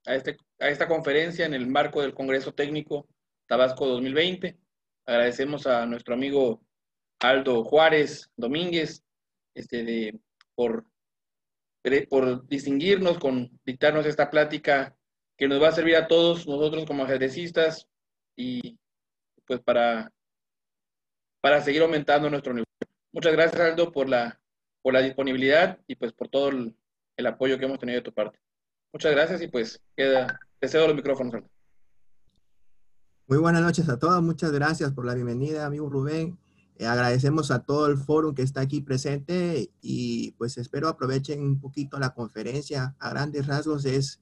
a esta conferencia en el marco del Congreso Técnico Tabasco 2020. Agradecemos a nuestro amigo Aldo Juárez Domínguez por distinguirnos con dictarnos esta plática que nos va a servir a todos nosotros como ajedrecistas y pues para seguir aumentando nuestro nivel. Muchas gracias, Aldo, por la disponibilidad y pues por todo el apoyo que hemos tenido de tu parte. Muchas gracias y pues te cedo los micrófonos, Aldo. Muy buenas noches a todos. Muchas gracias por la bienvenida, amigo Rubén. Agradecemos a todo el foro que está aquí presente y pues espero aprovechen un poquito la conferencia. A grandes rasgos es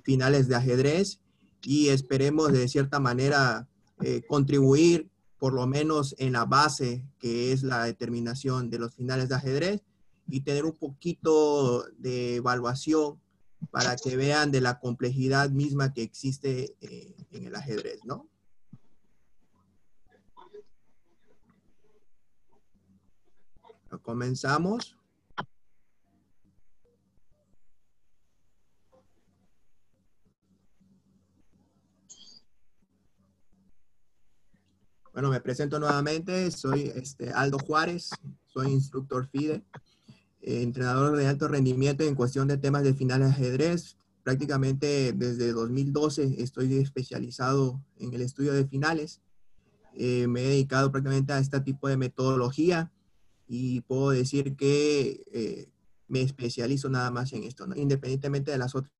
finales de ajedrez y esperemos de cierta manera contribuir por lo menos en la base que es la determinación de los finales de ajedrez y tener un poquito de evaluación para que vean de la complejidad misma que existe en el ajedrez, ¿no? Comenzamos. Bueno, me presento nuevamente. Soy Aldo Juárez, soy instructor FIDE, entrenador de alto rendimiento en cuestión de temas de finales de ajedrez. Prácticamente desde 2012 estoy especializado en el estudio de finales. Me he dedicado prácticamente a este tipo de metodología y puedo decir que me especializo nada más en esto, ¿no? Independientemente de las otras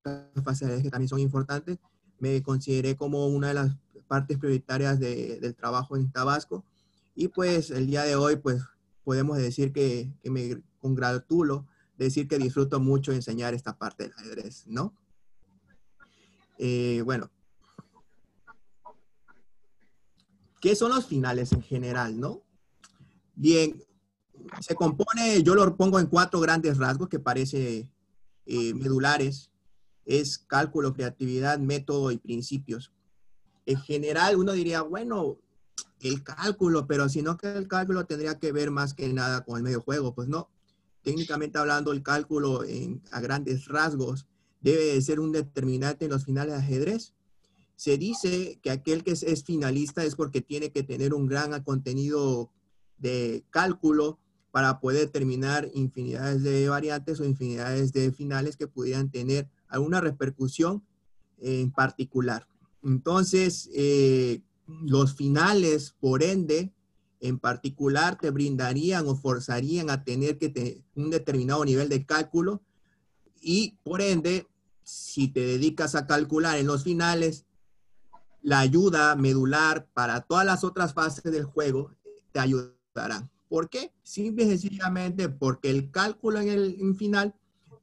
fases que también son importantes, me consideré como una de las partes prioritarias del trabajo en Tabasco y pues el día de hoy pues podemos decir que me congratulo de decir que disfruto mucho enseñar esta parte del ajedrez, ¿no? Bueno, ¿qué son los finales en general, no? Bien, se compone, yo lo pongo en 4 grandes rasgos que parece medulares. Es cálculo, creatividad, método y principios. En general, uno diría, bueno, el cálculo, pero si no que el cálculo tendría que ver más que nada con el medio juego. Pues no. Técnicamente hablando, el cálculo a grandes rasgos debe de ser un determinante en los finales de ajedrez. Se dice que aquel que es finalista es porque tiene que tener un gran contenido de cálculo para poder determinar infinidades de variantes o infinidades de finales que pudieran tener alguna repercusión en particular. Entonces, los finales, por ende, en particular, te brindarían o forzarían a tener un determinado nivel de cálculo y, por ende, si te dedicas a calcular en los finales, la ayuda medular para todas las otras fases del juego te ayudarán. ¿Por qué? Simple y sencillamente porque el cálculo en final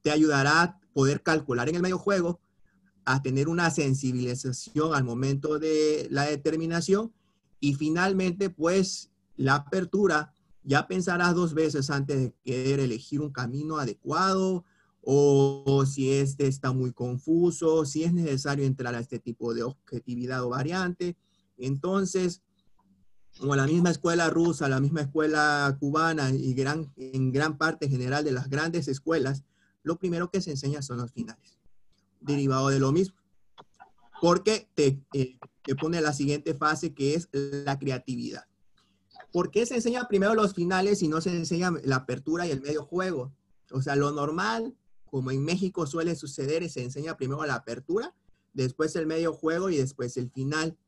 te ayudará a poder calcular en el medio juego, a tener una sensibilización al momento de la determinación y finalmente pues la apertura ya pensarás 2 veces antes de querer elegir un camino adecuado o si está muy confuso, si es necesario entrar a este tipo de objetividad o variante. Entonces, como la misma escuela rusa, la misma escuela cubana y en gran parte general de las grandes escuelas, lo primero que se enseña son los finales, derivado de lo mismo. Porque te pone la siguiente fase que es la creatividad. ¿Por qué se enseña primero los finales y no se enseña la apertura y el medio juego? O sea, lo normal, como en México suele suceder, es se enseña primero la apertura, después el medio juego y después el final.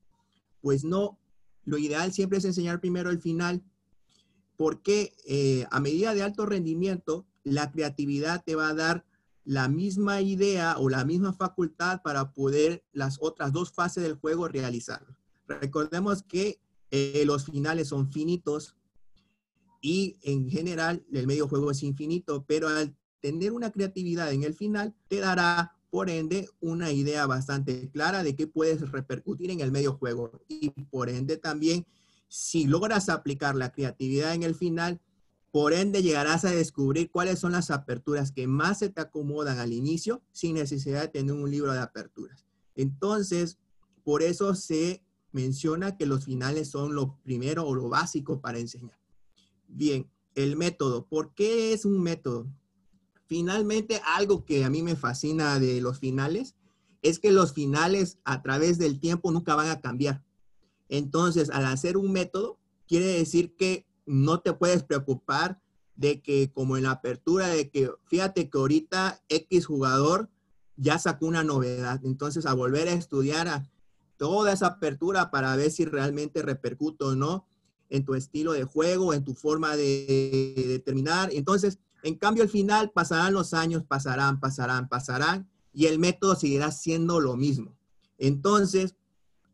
Pues no, lo ideal siempre es enseñar primero el final, porque a medida de alto rendimiento, la creatividad te va a dar la misma idea o la misma facultad para poder las otras 2 fases del juego realizarlo. Recordemos que los finales son finitos y en general el medio juego es infinito, pero al tener una creatividad en el final te dará por ende una idea bastante clara de qué puedes repercutir en el medio juego y por ende también si logras aplicar la creatividad en el final, por ende llegarás a descubrir cuáles son las aperturas que más se te acomodan al inicio sin necesidad de tener un libro de aperturas. Entonces, por eso se menciona que los finales son lo primero o lo básico para enseñar. Bien, el método. ¿Por qué es un método? Finalmente, algo que a mí me fascina de los finales es que los finales a través del tiempo nunca van a cambiar. Entonces, al hacer un método, quiere decir que no te puedes preocupar de que, como en la apertura, de que fíjate que ahorita X jugador ya sacó una novedad. Entonces, a volver a estudiar a toda esa apertura para ver si realmente repercute o no en tu estilo de juego, en tu forma de determinar. Entonces, en cambio, al final pasarán los años, pasarán, y el método seguirá siendo lo mismo. Entonces,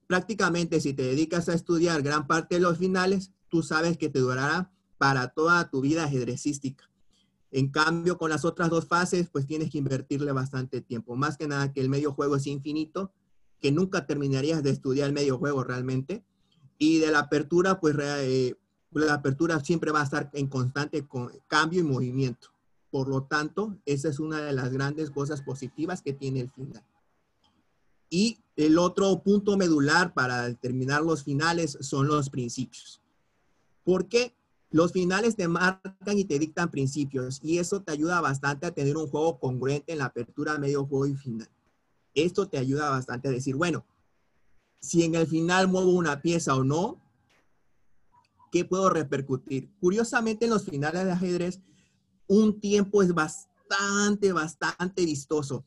prácticamente si te dedicas a estudiar gran parte de los finales, tú sabes que te durará para toda tu vida ajedrecística. En cambio, con las otras dos fases, pues tienes que invertirle bastante tiempo. Más que nada que el medio juego es infinito, que nunca terminarías de estudiar el medio juego realmente. Y de la apertura, pues la apertura siempre va a estar en constante cambio y movimiento. Por lo tanto, esa es una de las grandes cosas positivas que tiene el final. Y el otro punto medular para determinar los finales son los principios. ¿Por qué? Los finales te marcan y te dictan principios, y eso te ayuda bastante a tener un juego congruente en la apertura, medio juego y final. Esto te ayuda bastante a decir, bueno, si en el final muevo una pieza o no, ¿qué puedo repercutir? Curiosamente, en los finales de ajedrez, un tiempo es bastante vistoso,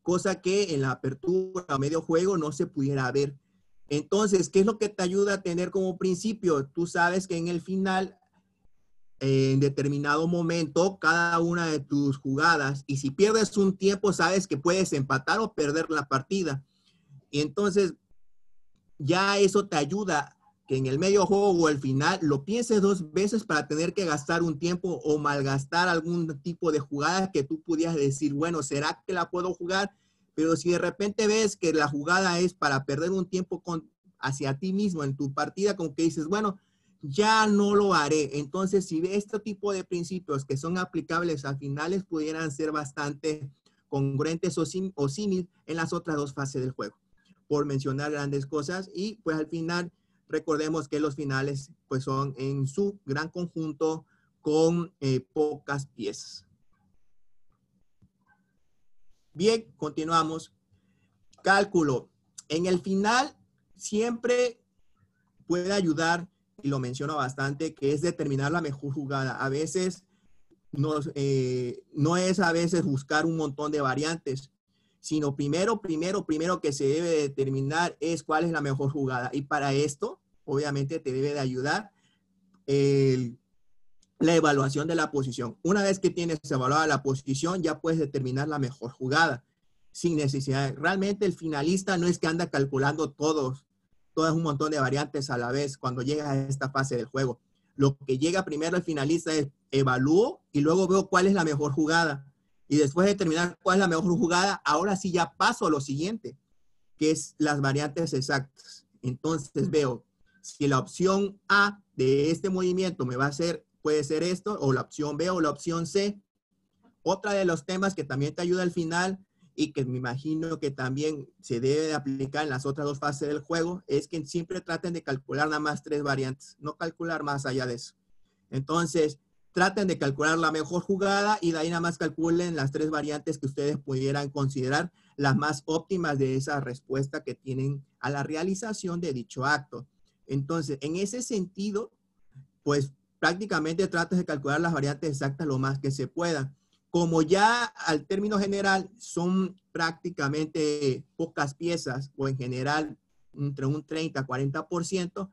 cosa que en la apertura o medio juego no se pudiera ver. Entonces, ¿qué es lo que te ayuda a tener como principio? Tú sabes que en el final, en determinado momento, cada una de tus jugadas, y si pierdes un tiempo, sabes que puedes empatar o perder la partida. Y entonces, ya eso te ayuda que en el medio juego o el final lo pienses dos veces para tener que gastar un tiempo o malgastar algún tipo de jugada que tú pudieras decir, bueno, ¿será que la puedo jugar? Pero si de repente ves que la jugada es para perder un tiempo hacia ti mismo en tu partida, como que dices, bueno, ya no lo haré. Entonces, si ves este tipo de principios que son aplicables a finales, pudieran ser bastante congruentes o símil en las otras dos fases del juego, por mencionar grandes cosas. Y pues al final, recordemos que los finales pues son en su gran conjunto con pocas piezas. Bien, continuamos. Cálculo. En el final siempre puede ayudar, y lo menciono bastante, que es determinar la mejor jugada. A veces no es a veces buscar un montón de variantes, sino primero que se debe determinar es cuál es la mejor jugada. Y para esto, obviamente, te debe de ayudar la evaluación de la posición. Una vez que tienes evaluada la posición, ya puedes determinar la mejor jugada sin necesidad. Realmente el finalista no es que anda calculando todas un montón de variantes a la vez cuando llega a esta fase del juego. Lo que llega primero el finalista es evalúo y luego veo cuál es la mejor jugada. Y después de determinar cuál es la mejor jugada, ahora sí ya paso a lo siguiente, que es las variantes exactas. Entonces veo si la opción A de este movimiento me va a hacer, puede ser esto, o la opción B o la opción C. Otra de los temas que también te ayuda al final y que me imagino que también se debe de aplicar en las otras dos fases del juego es que siempre traten de calcular nada más 3 variantes, no calcular más allá de eso. Entonces, traten de calcular la mejor jugada y de ahí nada más calculen las 3 variantes que ustedes pudieran considerar las más óptimas de esa respuesta que tienen a la realización de dicho acto. Entonces, en ese sentido, pues prácticamente trates de calcular las variantes exactas lo más que se pueda. Como ya al término general son prácticamente pocas piezas o en general entre un 30-40%,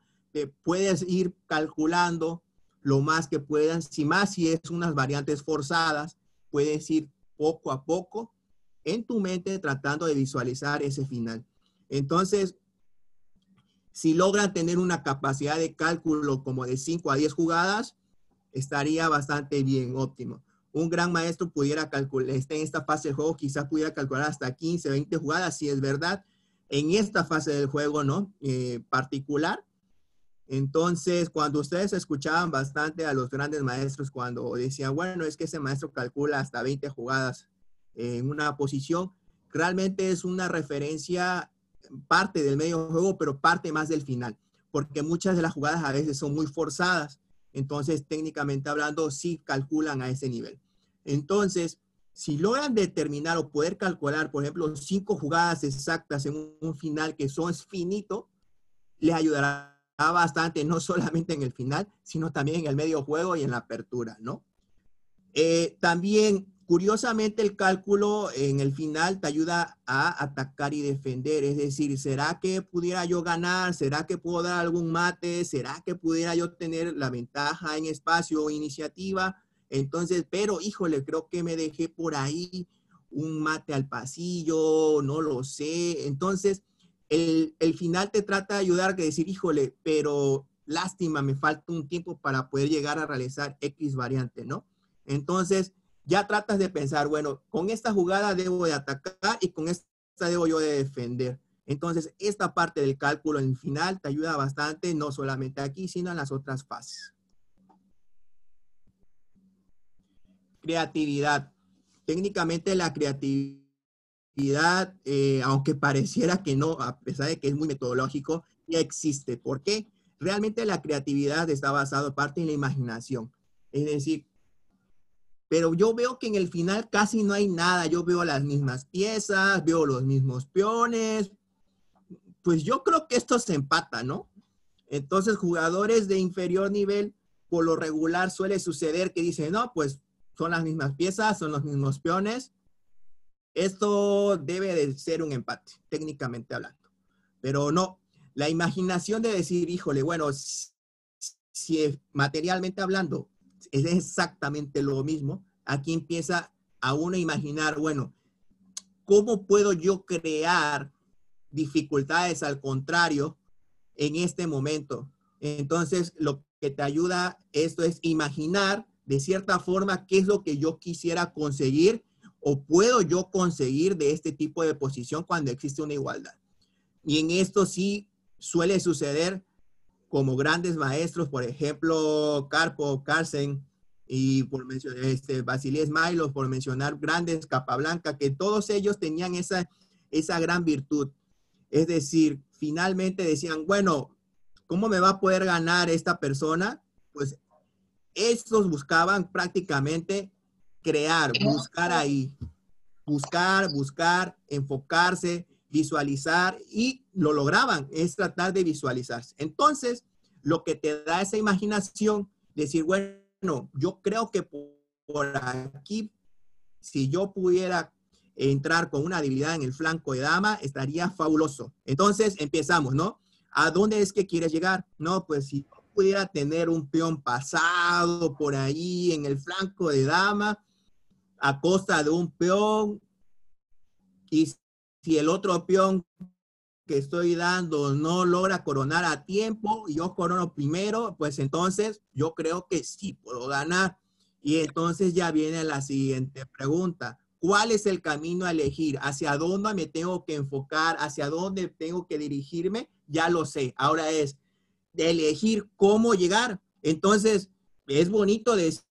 puedes ir calculando lo más que puedan. Si es unas variantes forzadas, puedes ir poco a poco en tu mente tratando de visualizar ese final. Entonces, si logran tener una capacidad de cálculo como de 5 a 10 jugadas, estaría bastante bien, óptimo. Un gran maestro pudiera calcular, en esta fase del juego, quizás pudiera calcular hasta 15, 20 jugadas, si es verdad, en esta fase del juego, ¿no? Particular. Entonces, cuando ustedes escuchaban bastante a los grandes maestros, cuando decían, bueno, es que ese maestro calcula hasta 20 jugadas en una posición, realmente es una referencia, parte del medio juego, pero parte más del final, porque muchas de las jugadas a veces son muy forzadas. Entonces, técnicamente hablando, sí calculan a ese nivel. Entonces, Si logran determinar o poder calcular, por ejemplo, 5 jugadas exactas en un final que son finito, les ayudará bastante, no solamente en el final, sino también en el medio juego y en la apertura, ¿no? También, curiosamente, el cálculo en el final te ayuda a atacar y defender. Es decir, ¿será que pudiera yo ganar? ¿Será que puedo dar algún mate? ¿Será que pudiera yo tener la ventaja en espacio o iniciativa? Entonces, pero híjole, creo que me dejé por ahí un mate al pasillo, no lo sé. Entonces, el final te trata de ayudar, que decir, híjole, pero lástima, me falta un tiempo para poder llegar a realizar X variante, ¿no? Entonces, ya tratas de pensar, bueno, con esta jugada debo de atacar y con esta debo yo de defender. Entonces, esta parte del cálculo en el final te ayuda bastante, no solamente aquí, sino en las otras fases. Creatividad. Técnicamente la creatividad, aunque pareciera que no, a pesar de que es muy metodológico, ya existe. ¿Por qué? Realmente la creatividad está basada parte en la imaginación. Es decir, pero yo veo que en el final casi no hay nada. Yo veo las mismas piezas, veo los mismos peones. Pues yo creo que esto se empata, ¿no? Entonces, jugadores de inferior nivel, por lo regular suele suceder que dicen, no, pues son las mismas piezas, son los mismos peones. Esto debe de ser un empate, técnicamente hablando. Pero no, la imaginación de decir, híjole, bueno, si materialmente hablando es exactamente lo mismo, aquí empieza a uno a imaginar, bueno, ¿cómo puedo yo crear dificultades al contrario en este momento? Entonces, lo que te ayuda esto es imaginar de cierta forma qué es lo que yo quisiera conseguir o puedo yo conseguir de este tipo de posición cuando existe una igualdad. Y en esto sí suele suceder como grandes maestros, por ejemplo, Karpov, Carlsen y por mencionar Vasily Smyslov, por mencionar grandes, Capablanca, que todos ellos tenían esa gran virtud. Es decir, finalmente decían, bueno, ¿cómo me va a poder ganar esta persona? Pues estos buscaban prácticamente crear, buscar ahí, buscar, enfocarse, visualizar y lo lograban, es tratar de visualizarse. Entonces, lo que te da esa imaginación, decir, bueno, yo creo que por aquí, si yo pudiera entrar con una debilidad en el flanco de dama, estaría fabuloso. Entonces, empezamos, ¿no? ¿A dónde es que quieres llegar? No, pues si yo pudiera tener un peón pasado por ahí en el flanco de dama, a costa de un peón, y si el otro peón que estoy dando no logra coronar a tiempo y yo corono primero, pues entonces yo creo que sí puedo ganar. Y entonces ya viene la siguiente pregunta. ¿Cuál es el camino a elegir? ¿Hacia dónde me tengo que enfocar? ¿Hacia dónde tengo que dirigirme? Ya lo sé. Ahora es de elegir cómo llegar. Entonces, es bonito decir,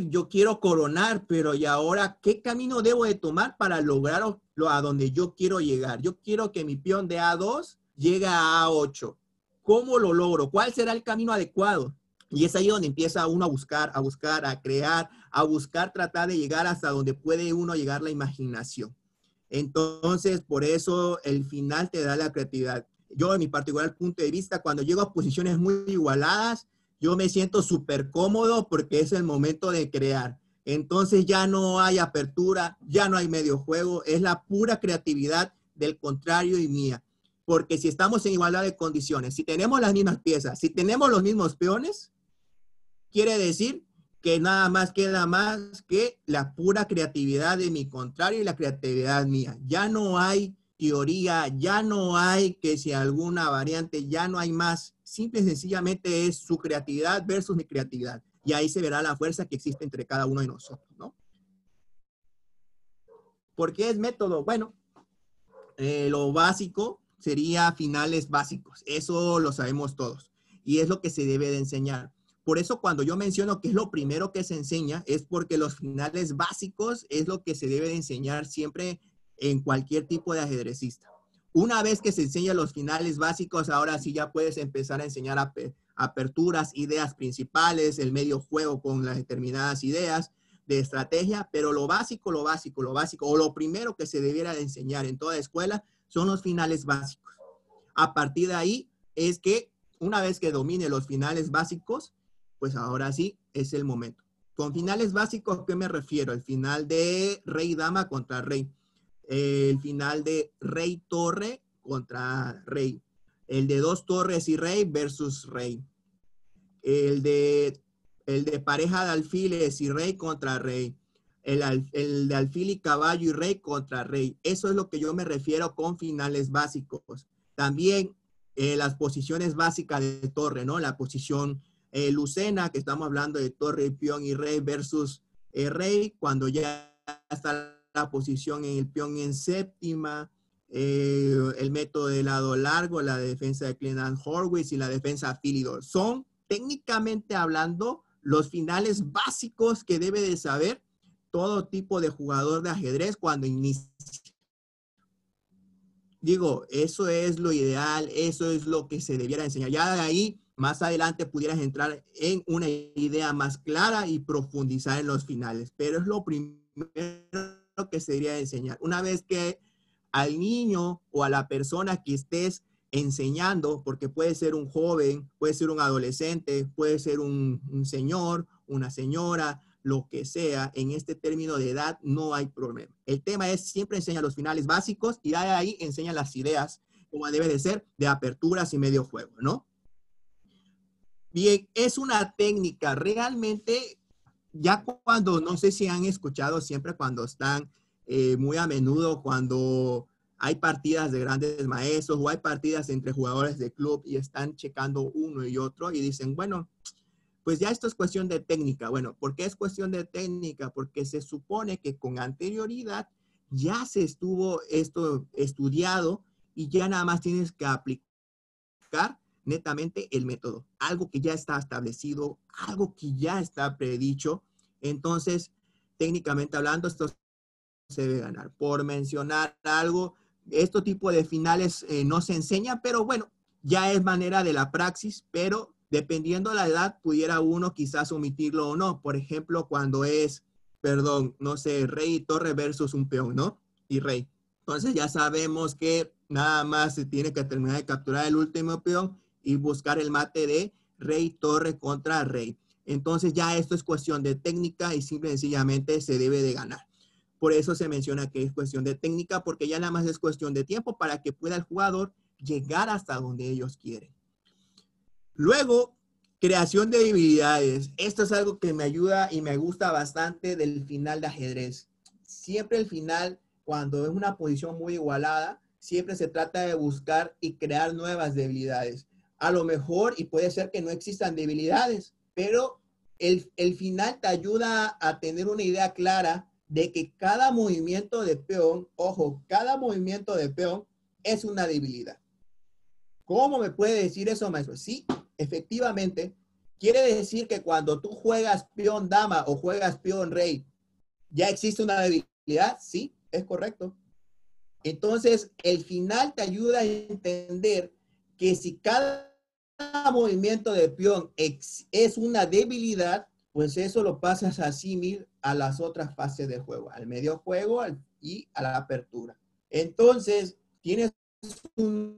yo quiero coronar, pero ¿y ahora qué camino debo de tomar para lograr a donde yo quiero llegar? Yo quiero que mi peón de A2 llegue a A8. ¿Cómo lo logro? ¿Cuál será el camino adecuado? Y es ahí donde empieza uno a buscar, a crear, a buscar tratar de llegar hasta donde puede uno llegar la imaginación. Entonces, por eso el final te da la creatividad. Yo, en mi particular punto de vista, cuando llego a posiciones muy igualadas, yo me siento súper cómodo porque es el momento de crear. Entonces ya no hay apertura, ya no hay medio juego, es la pura creatividad del contrario y mía. Porque si estamos en igualdad de condiciones, si tenemos las mismas piezas, si tenemos los mismos peones, quiere decir que nada más queda más que la pura creatividad de mi contrario y la creatividad mía. Ya no hay teoría, ya no hay que si alguna variante, ya no hay más. Simple y sencillamente es su creatividad versus mi creatividad. Y ahí se verá la fuerza que existe entre cada uno de nosotros, ¿no? ¿Por qué es método? Bueno, lo básico sería finales básicos. Eso lo sabemos todos. Y es lo que se debe de enseñar. Por eso cuando yo menciono que es lo primero que se enseña, es porque los finales básicos es lo que se debe de enseñar siempre en cualquier tipo de ajedrecista. Una vez que se enseñan los finales básicos, ahora sí ya puedes empezar a enseñar aperturas, ideas principales, el medio juego con las determinadas ideas, de estrategia, pero lo básico, o lo primero que se debiera de enseñar en toda escuela son los finales básicos. A partir de ahí es que una vez que domine los finales básicos, pues ahora sí es el momento. Con finales básicos, ¿a qué me refiero? El final de rey-dama contra rey. El final de rey-torre contra rey. El de dos torres y rey versus rey. El de pareja de alfiles y rey contra rey. El de alfil y caballo y rey contra rey. Eso es lo que yo me refiero con finales básicos. También las posiciones básicas de torre, ¿no? La posición lucena, que estamos hablando de torre, peón y rey versus rey, cuando ya está la posición en el peón en séptima, el método de lado largo, la defensa de Clenand Horwitz y la defensa Philidor. Son, técnicamente hablando, los finales básicos que debe de saber todo tipo de jugador de ajedrez cuando inicia. Digo, eso es lo ideal, eso es lo que se debiera enseñar. Ya de ahí, más adelante pudieras entrar en una idea más clara y profundizar en los finales, pero es lo primero que se debería enseñar. Una vez que al niño o a la persona que estés enseñando, porque puede ser un joven, puede ser un adolescente, puede ser un señor, una señora, lo que sea, en este término de edad no hay problema. El tema es siempre enseña los finales básicos y de ahí enseña las ideas, como debe de ser, de aperturas y medio juego, ¿no? Bien, es una técnica realmente, ya cuando, no sé si han escuchado siempre cuando están muy a menudo, cuando hay partidas de grandes maestros o hay partidas entre jugadores de club y están checando uno y otro y dicen, bueno, pues ya esto es cuestión de técnica. Bueno, ¿por qué es cuestión de técnica? Porque se supone que con anterioridad ya se estuvo esto estudiado y ya nada más tienes que aplicar netamente el método. Algo que ya está establecido, algo que ya está predicho. Entonces, técnicamente hablando, esto se debe ganar. Por mencionar algo, este tipo de finales no se enseña, pero bueno, ya es manera de la praxis, pero dependiendo de la edad, pudiera uno quizás omitirlo o no. Por ejemplo, cuando es, perdón, no sé, rey y torre versus un peón, ¿no? Y rey. Entonces ya sabemos que nada más se tiene que terminar de capturar el último peón y buscar el mate de rey, torre contra rey. Entonces ya esto es cuestión de técnica y simple y sencillamente se debe de ganar. Por eso se menciona que es cuestión de técnica, porque ya nada más es cuestión de tiempo para que pueda el jugador llegar hasta donde ellos quieren. Luego, creación de debilidades. Esto es algo que me ayuda y me gusta bastante del final de ajedrez. Siempre el final, cuando es una posición muy igualada, siempre se trata de buscar y crear nuevas debilidades. A lo mejor, y puede ser que no existan debilidades, pero el final te ayuda a tener una idea clara de que cada movimiento de peón, ojo, cada movimiento de peón es una debilidad. ¿Cómo me puede decir eso, maestro? Sí, efectivamente, quiere decir que cuando tú juegas peón dama o juegas peón rey, ¿ya existe una debilidad? Sí, es correcto. Entonces, el final te ayuda a entender que si cada movimiento de peón es una debilidad, pues eso lo pasas a símil a las otras fases del juego, al medio juego y a la apertura. Entonces, tienes una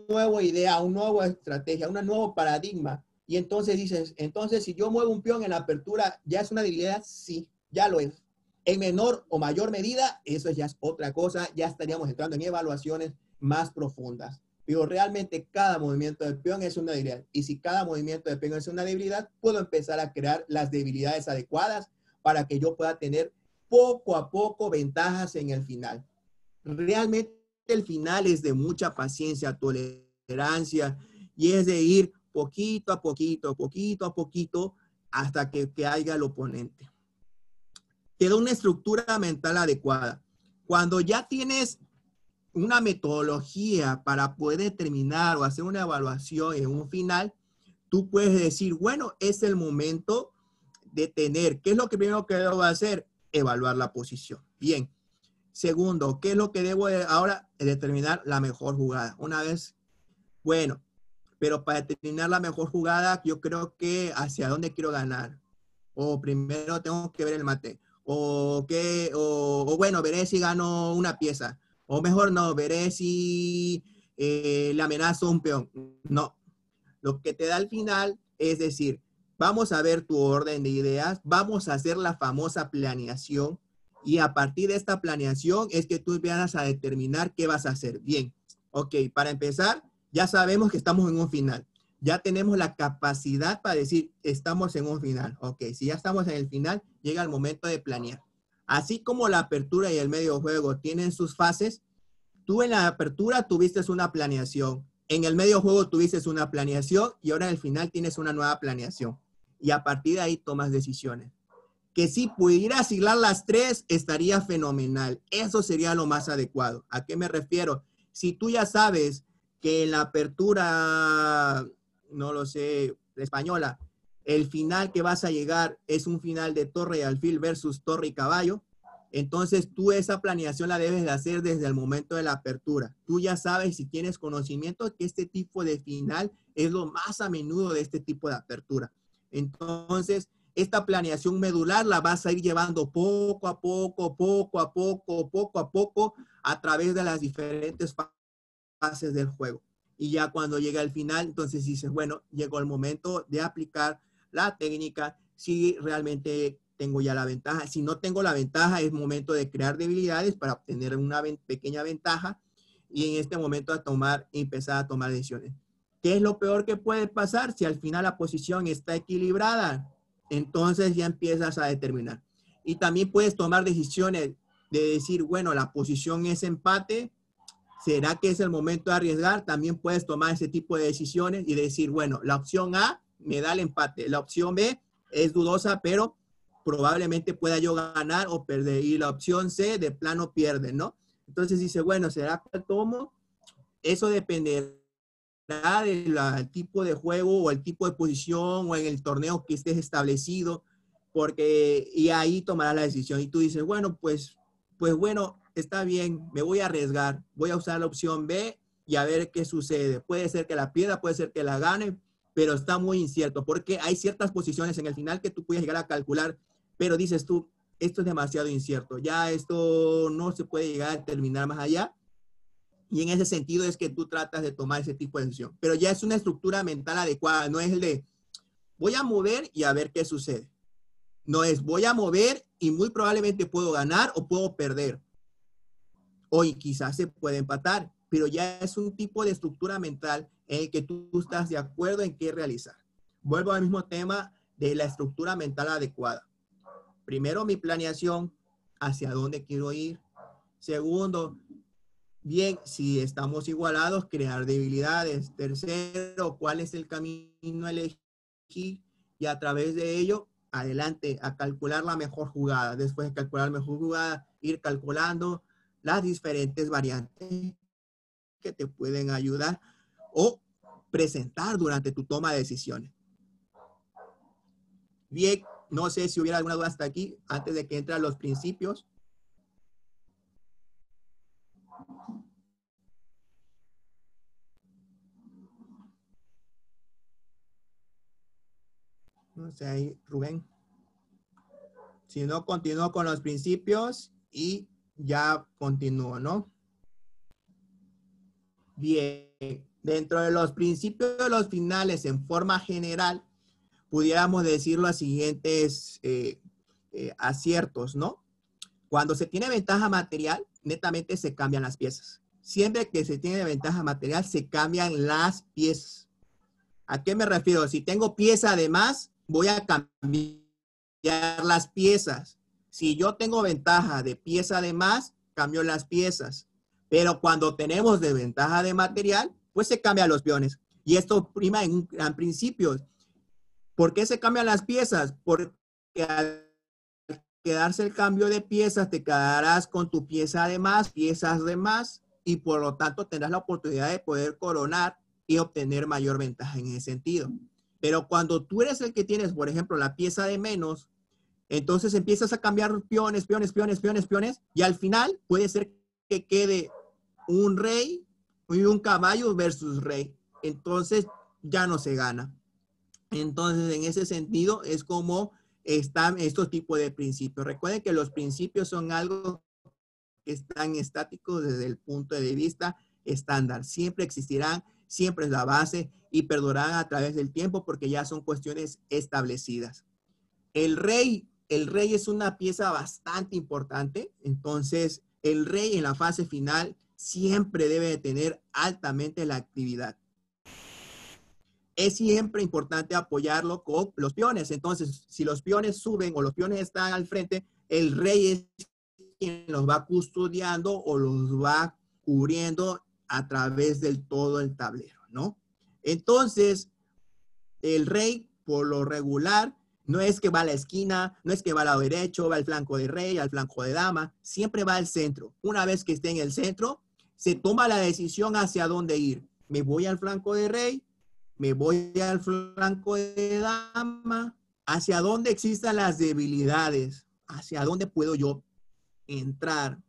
nueva idea, una nueva estrategia, un nuevo paradigma. Y entonces dices, entonces si yo muevo un peón en la apertura, ¿ya es una debilidad? Sí, ya lo es. En menor o mayor medida, eso ya es otra cosa, ya estaríamos entrando en evaluaciones más profundas. Pero realmente cada movimiento de peón es una debilidad. Y si cada movimiento de peón es una debilidad, puedo empezar a crear las debilidades adecuadas para que yo pueda tener poco a poco ventajas en el final. Realmente el final es de mucha paciencia, tolerancia, y es de ir poquito a poquito, hasta que caiga el oponente. Queda una estructura mental adecuada. Cuando ya tienes una metodología para poder determinar o hacer una evaluación en un final, tú puedes decir, bueno, es el momento de tener, ¿qué es lo que primero que debo hacer? Evaluar la posición. Bien. Segundo, ¿qué es lo que debo ahora? Determinar la mejor jugada. Una vez, bueno, pero para determinar la mejor jugada, yo creo que hacia dónde quiero ganar. O primero tengo que ver el mate. o bueno, veré si gano una pieza, o mejor no, veré si le amenazo un peón. No, lo que te da al final es decir, vamos a ver tu orden de ideas, vamos a hacer la famosa planeación y a partir de esta planeación es que tú vas a determinar qué vas a hacer. Bien, ok, para empezar, ya sabemos que estamos en un final. Ya tenemos la capacidad para decir, estamos en un final. Ok, si ya estamos en el final, llega el momento de planear. Así como la apertura y el medio juego tienen sus fases, tú en la apertura tuviste una planeación, en el medio juego tuviste una planeación y ahora en el final tienes una nueva planeación. Y a partir de ahí tomas decisiones. Que si pudieras hilar las tres, estaría fenomenal. Eso sería lo más adecuado. ¿A qué me refiero? Si tú ya sabes que en la apertura, no lo sé, española, el final que vas a llegar es un final de torre y alfil versus torre y caballo, entonces tú esa planeación la debes de hacer desde el momento de la apertura. Tú ya sabes si tienes conocimiento que este tipo de final es lo más a menudo de este tipo de apertura. Entonces, esta planeación medular la vas a ir llevando poco a poco, a través de las diferentes fases del juego. Y ya cuando llega al final, entonces dices, bueno, llegó el momento de aplicar la técnica si realmente tengo ya la ventaja. Si no tengo la ventaja, es momento de crear debilidades para obtener una pequeña ventaja y en este momento empezar a tomar decisiones. ¿Qué es lo peor que puede pasar? Si al final la posición está equilibrada, entonces ya empiezas a determinar. Y también puedes tomar decisiones de decir, bueno, la posición es empate, ¿será que es el momento de arriesgar? También puedes tomar ese tipo de decisiones y decir, bueno, la opción A me da el empate, la opción B es dudosa, pero probablemente pueda yo ganar o perder. Y la opción C de plano pierde, ¿no? Entonces dice, bueno, ¿será que tomo? Eso dependerá del tipo de juego o el tipo de posición o en el torneo que estés establecido, porque y ahí tomarás la decisión. Y tú dices, bueno, pues bueno, está bien, me voy a arriesgar, voy a usar la opción B y a ver qué sucede. Puede ser que la pierda, puede ser que la gane, pero está muy incierto, porque hay ciertas posiciones en el final que tú puedes llegar a calcular, pero dices tú, esto es demasiado incierto, ya esto no se puede llegar a terminar más allá. Y en ese sentido es que tú tratas de tomar ese tipo de decisión. Pero ya es una estructura mental adecuada, no es el de voy a mover y a ver qué sucede. No es voy a mover y muy probablemente puedo ganar o puedo perder. O quizás se puede empatar, pero ya es un tipo de estructura mental en el que tú estás de acuerdo en qué realizar. Vuelvo al mismo tema de la estructura mental adecuada. Primero, mi planeación, hacia dónde quiero ir. Segundo, bien, si estamos igualados, crear debilidades. Tercero, ¿cuál es el camino a elegir? Y a través de ello, adelante, a calcular la mejor jugada. Después de calcular la mejor jugada, ir calculando las diferentes variantes que te pueden ayudar o presentar durante tu toma de decisiones. Bien, no sé si hubiera alguna duda hasta aquí, antes de que entren los principios. No sé, ahí, Rubén. Si no, continúo con los principios y ya continúo, ¿no? Bien, dentro de los principios de los finales en forma general, pudiéramos decir los siguientes aciertos, ¿no? Cuando se tiene ventaja material, netamente se cambian las piezas. Siempre que se tiene ventaja material, se cambian las piezas. ¿A qué me refiero? Si tengo pieza de más, voy a cambiar las piezas. Si yo tengo ventaja de pieza de más, cambio las piezas. Pero cuando tenemos desventaja de material, pues se cambian los peones. Y esto prima en principios. ¿Por qué se cambian las piezas? Porque al quedarse el cambio de piezas, te quedarás con tu pieza de más, piezas de más, y por lo tanto tendrás la oportunidad de poder coronar y obtener mayor ventaja en ese sentido. Pero cuando tú eres el que tienes, por ejemplo, la pieza de menos, entonces empiezas a cambiar peones, y al final puede ser que quede un rey y un caballo versus rey. Entonces ya no se gana. Entonces, en ese sentido, es como están estos tipos de principios. Recuerden que los principios son algo que están estáticos desde el punto de vista estándar. Siempre existirán, siempre es la base y perdurarán a través del tiempo porque ya son cuestiones establecidas. El rey es una pieza bastante importante. Entonces, el rey en la fase final siempre debe de tener altamente la actividad. Es siempre importante apoyarlo con los peones. Entonces, si los peones suben o los peones están al frente, el rey es quien los va custodiando o los va cubriendo a través del todo el tablero, ¿no? Entonces, el rey, por lo regular, no es que va a la esquina, no es que va al lado derecho, va al flanco de rey, al flanco de dama, siempre va al centro. Una vez que esté en el centro, se toma la decisión hacia dónde ir. ¿Me voy al flanco de rey? ¿Me voy al flanco de dama? ¿Hacia dónde existan las debilidades? ¿Hacia dónde puedo yo entrar?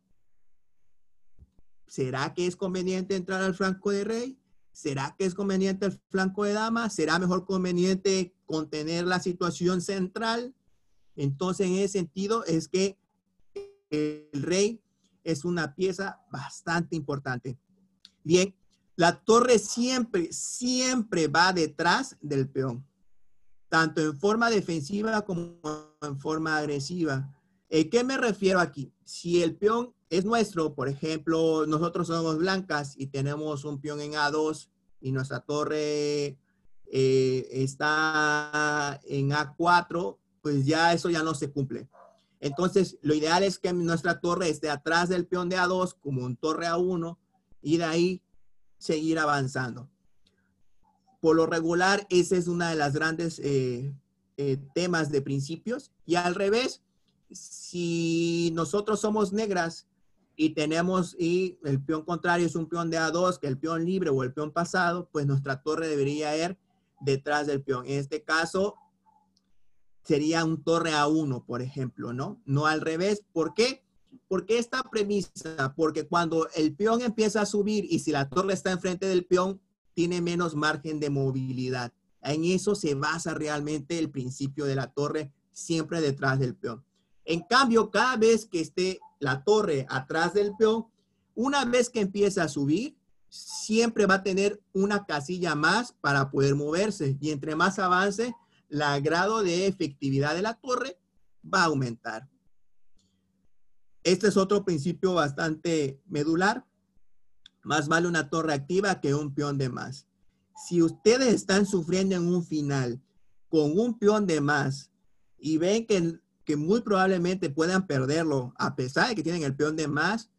¿Será que es conveniente entrar al flanco de rey? ¿Será que es conveniente el flanco de dama? ¿Será mejor conveniente contener la situación central? Entonces, en ese sentido, es que el rey es una pieza bastante importante. Bien, la torre siempre va detrás del peón, tanto en forma defensiva como en forma agresiva. ¿Qué me refiero aquí? Si el peón es nuestro, por ejemplo, nosotros somos blancas y tenemos un peón en A2 y nuestra torre está en A4, pues ya eso ya no se cumple. Entonces, lo ideal es que nuestra torre esté atrás del peón de A2 como un torre A1 y de ahí seguir avanzando. Por lo regular, esa es una de las grandes temas de principios. Y al revés, si nosotros somos negras y el peón contrario es un peón de A2, que el peón libre o el peón pasado, pues nuestra torre debería ir detrás del peón. En este caso, sería un torre A1, por ejemplo, ¿no? No al revés. ¿Por qué? Porque esta premisa, porque cuando el peón empieza a subir y si la torre está enfrente del peón, tiene menos margen de movilidad. En eso se basa realmente el principio de la torre, siempre detrás del peón. En cambio, cada vez que esté la torre atrás del peón, una vez que empieza a subir, siempre va a tener una casilla más para poder moverse. Y entre más avance, el grado de efectividad de la torre va a aumentar. Este es otro principio bastante medular. Más vale una torre activa que un peón de más. Si ustedes están sufriendo en un final con un peón de más y ven que muy probablemente puedan perderlo a pesar de que tienen el peón de más,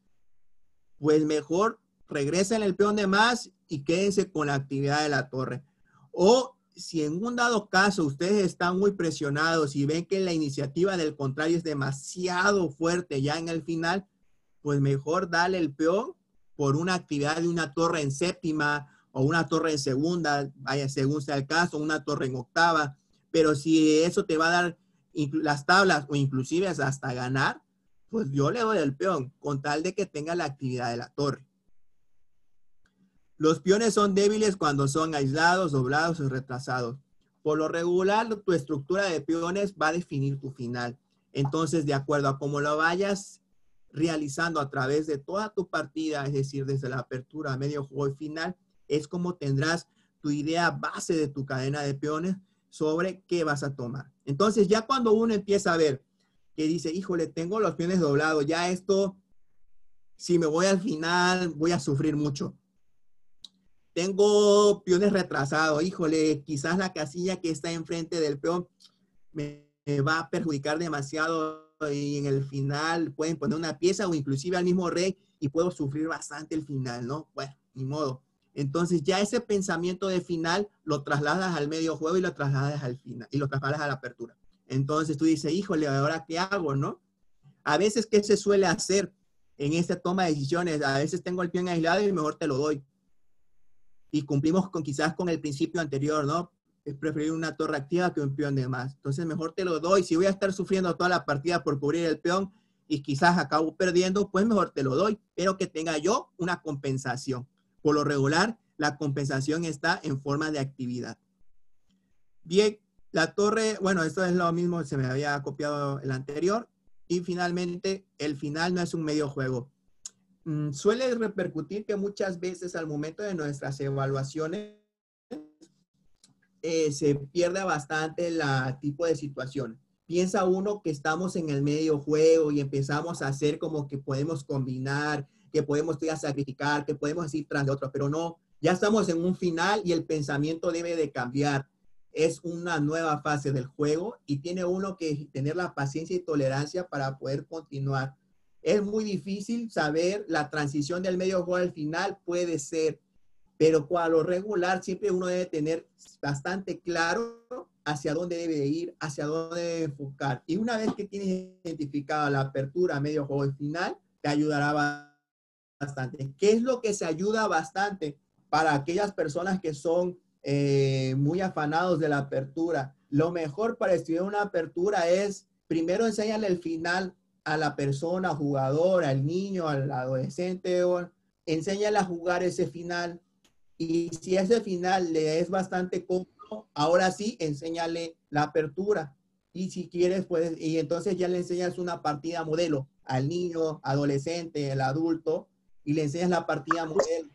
pues mejor regresen el peón de más y quédense con la actividad de la torre. O si en un dado caso ustedes están muy presionados y ven que la iniciativa del contrario es demasiado fuerte ya en el final, pues mejor darle el peón por una actividad de una torre en séptima o una torre en segunda, vaya, según sea el caso, una torre en octava. Pero si eso te va a dar las tablas o inclusive hasta ganar, pues yo le doy el peón con tal de que tenga la actividad de la torre. Los peones son débiles cuando son aislados, doblados o retrasados. Por lo regular, tu estructura de peones va a definir tu final. Entonces, de acuerdo a cómo lo vayas realizando a través de toda tu partida, es decir, desde la apertura, medio juego y final, es como tendrás tu idea base de tu cadena de peones sobre qué vas a tomar. Entonces, ya cuando uno empieza a ver que dice, híjole, tengo los peones doblados, ya esto, si me voy al final, voy a sufrir mucho. Tengo peones retrasados, híjole, quizás la casilla que está enfrente del peón me va a perjudicar demasiado y en el final pueden poner una pieza o inclusive al mismo rey y puedo sufrir bastante el final, ¿no? Bueno, ni modo. Entonces ya ese pensamiento de final lo trasladas al medio juego y lo trasladas al final y lo trasladas a la apertura. Entonces tú dices, híjole, ¿ahora qué hago, no? A veces, ¿qué se suele hacer en esta toma de decisiones? A veces tengo el peón aislado y mejor te lo doy. Y cumplimos quizás con el principio anterior, ¿no? Es preferir una torre activa que un peón de más. Entonces mejor te lo doy. Si voy a estar sufriendo toda la partida por cubrir el peón y quizás acabo perdiendo, pues mejor te lo doy, pero que tenga yo una compensación. Por lo regular, la compensación está en forma de actividad. Bien, La torre, bueno, esto es lo mismo, se me había copiado el anterior. Y finalmente, el final no es un medio juego. Suele repercutir que muchas veces al momento de nuestras evaluaciones se pierde bastante la tipo de situación. Piensa uno que estamos en el medio juego y empezamos a hacer como que podemos combinar, que podemos sacrificar, que podemos ir tras de otro, pero no, ya estamos en un final y el pensamiento debe de cambiar. Es una nueva fase del juego y tiene uno que tener la paciencia y tolerancia para poder continuar. Es muy difícil saber la transición del medio juego al final, puede ser, pero a lo regular siempre uno debe tener bastante claro hacia dónde debe ir, hacia dónde debe enfocar. Y una vez que tienes identificada la apertura, medio juego y final, te ayudará bastante. ¿Qué es lo que se ayuda bastante para aquellas personas que son muy afanados de la apertura? Lo mejor para estudiar una apertura es primero enseñarle el final a la persona, jugador, al niño, al adolescente, o enséñale a jugar ese final. Y si ese final le es bastante cómodo, ahora sí, enséñale la apertura. Y si quieres, pues, y entonces ya le enseñas una partida modelo al niño, adolescente, el adulto, y le enseñas la partida modelo.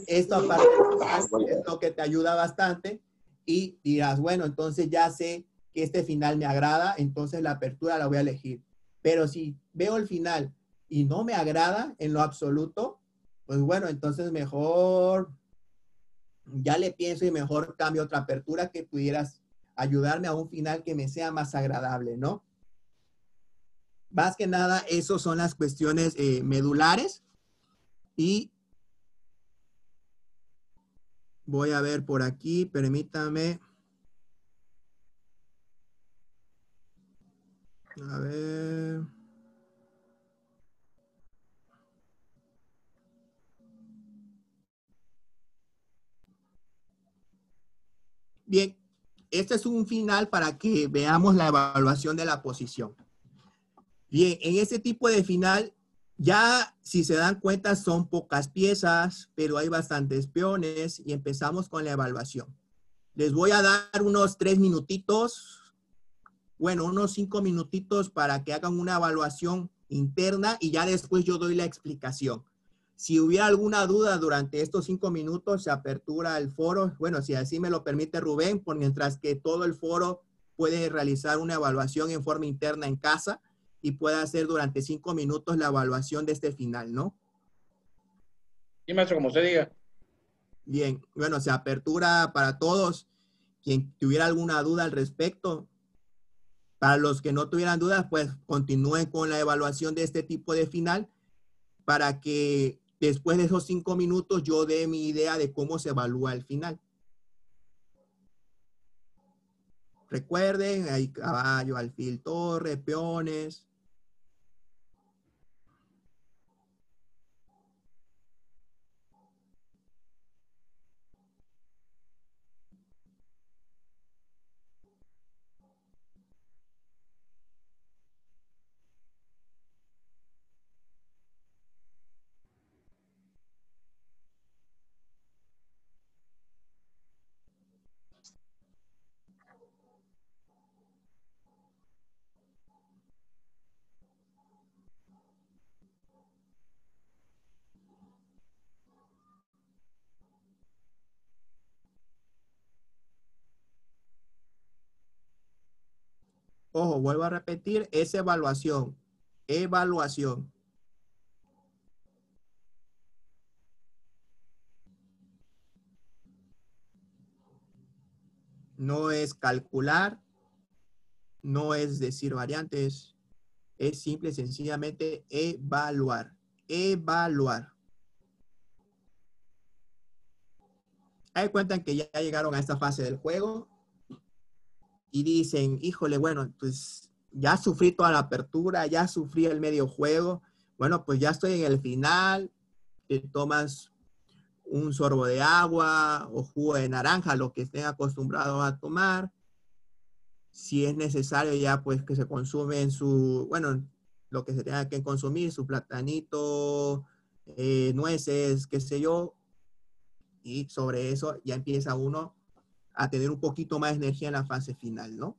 Esto aparte es lo que te ayuda bastante y dirás, bueno, entonces ya sé que este final me agrada, entonces la apertura la voy a elegir. Pero si veo el final y no me agrada en lo absoluto, pues bueno, entonces mejor ya le pienso y mejor cambio otra apertura que pudieras ayudarme a un final que me sea más agradable, ¿no? Más que nada, esas son las cuestiones medulares y voy a ver por aquí, permítame. A ver. Bien, este es un final para que veamos la evaluación de la posición. Bien, en este tipo de final, ya si se dan cuenta son pocas piezas, pero hay bastantes peones y empezamos con la evaluación. Les voy a dar unos 3 minutitos, bueno, unos 5 minutitos para que hagan una evaluación interna y ya después yo doy la explicación. Si hubiera alguna duda durante estos 5 minutos, se apertura el foro. Bueno, si así me lo permite Rubén, por mientras que todo el foro puede realizar una evaluación en forma interna en casa y puede hacer durante 5 minutos la evaluación de este final, ¿no? Sí, maestro, como usted diga. Bien, bueno, se apertura para todos. Quien tuviera alguna duda al respecto, para los que no tuvieran dudas, pues continúen con la evaluación de este tipo de final para que después de esos 5 minutos yo dé mi idea de cómo se evalúa el final. Recuerden, hay caballo, alfil, torre, peones. Ojo, vuelvo a repetir, es evaluación. Evaluación. No es calcular, no es decir variantes, es simple y sencillamente evaluar. Evaluar. Hay cuentan que ya llegaron a esta fase del juego y dicen, híjole, bueno, pues ya sufrí toda la apertura, ya sufrí el medio juego, bueno, pues ya estoy en el final, te tomas un sorbo de agua o jugo de naranja, lo que estén acostumbrados a tomar. Si es necesario ya pues que se consume en su, bueno, lo que se tenga que consumir, su platanito, nueces, qué sé yo, y sobre eso ya empieza uno a tener un poquito más de energía en la fase final, ¿no?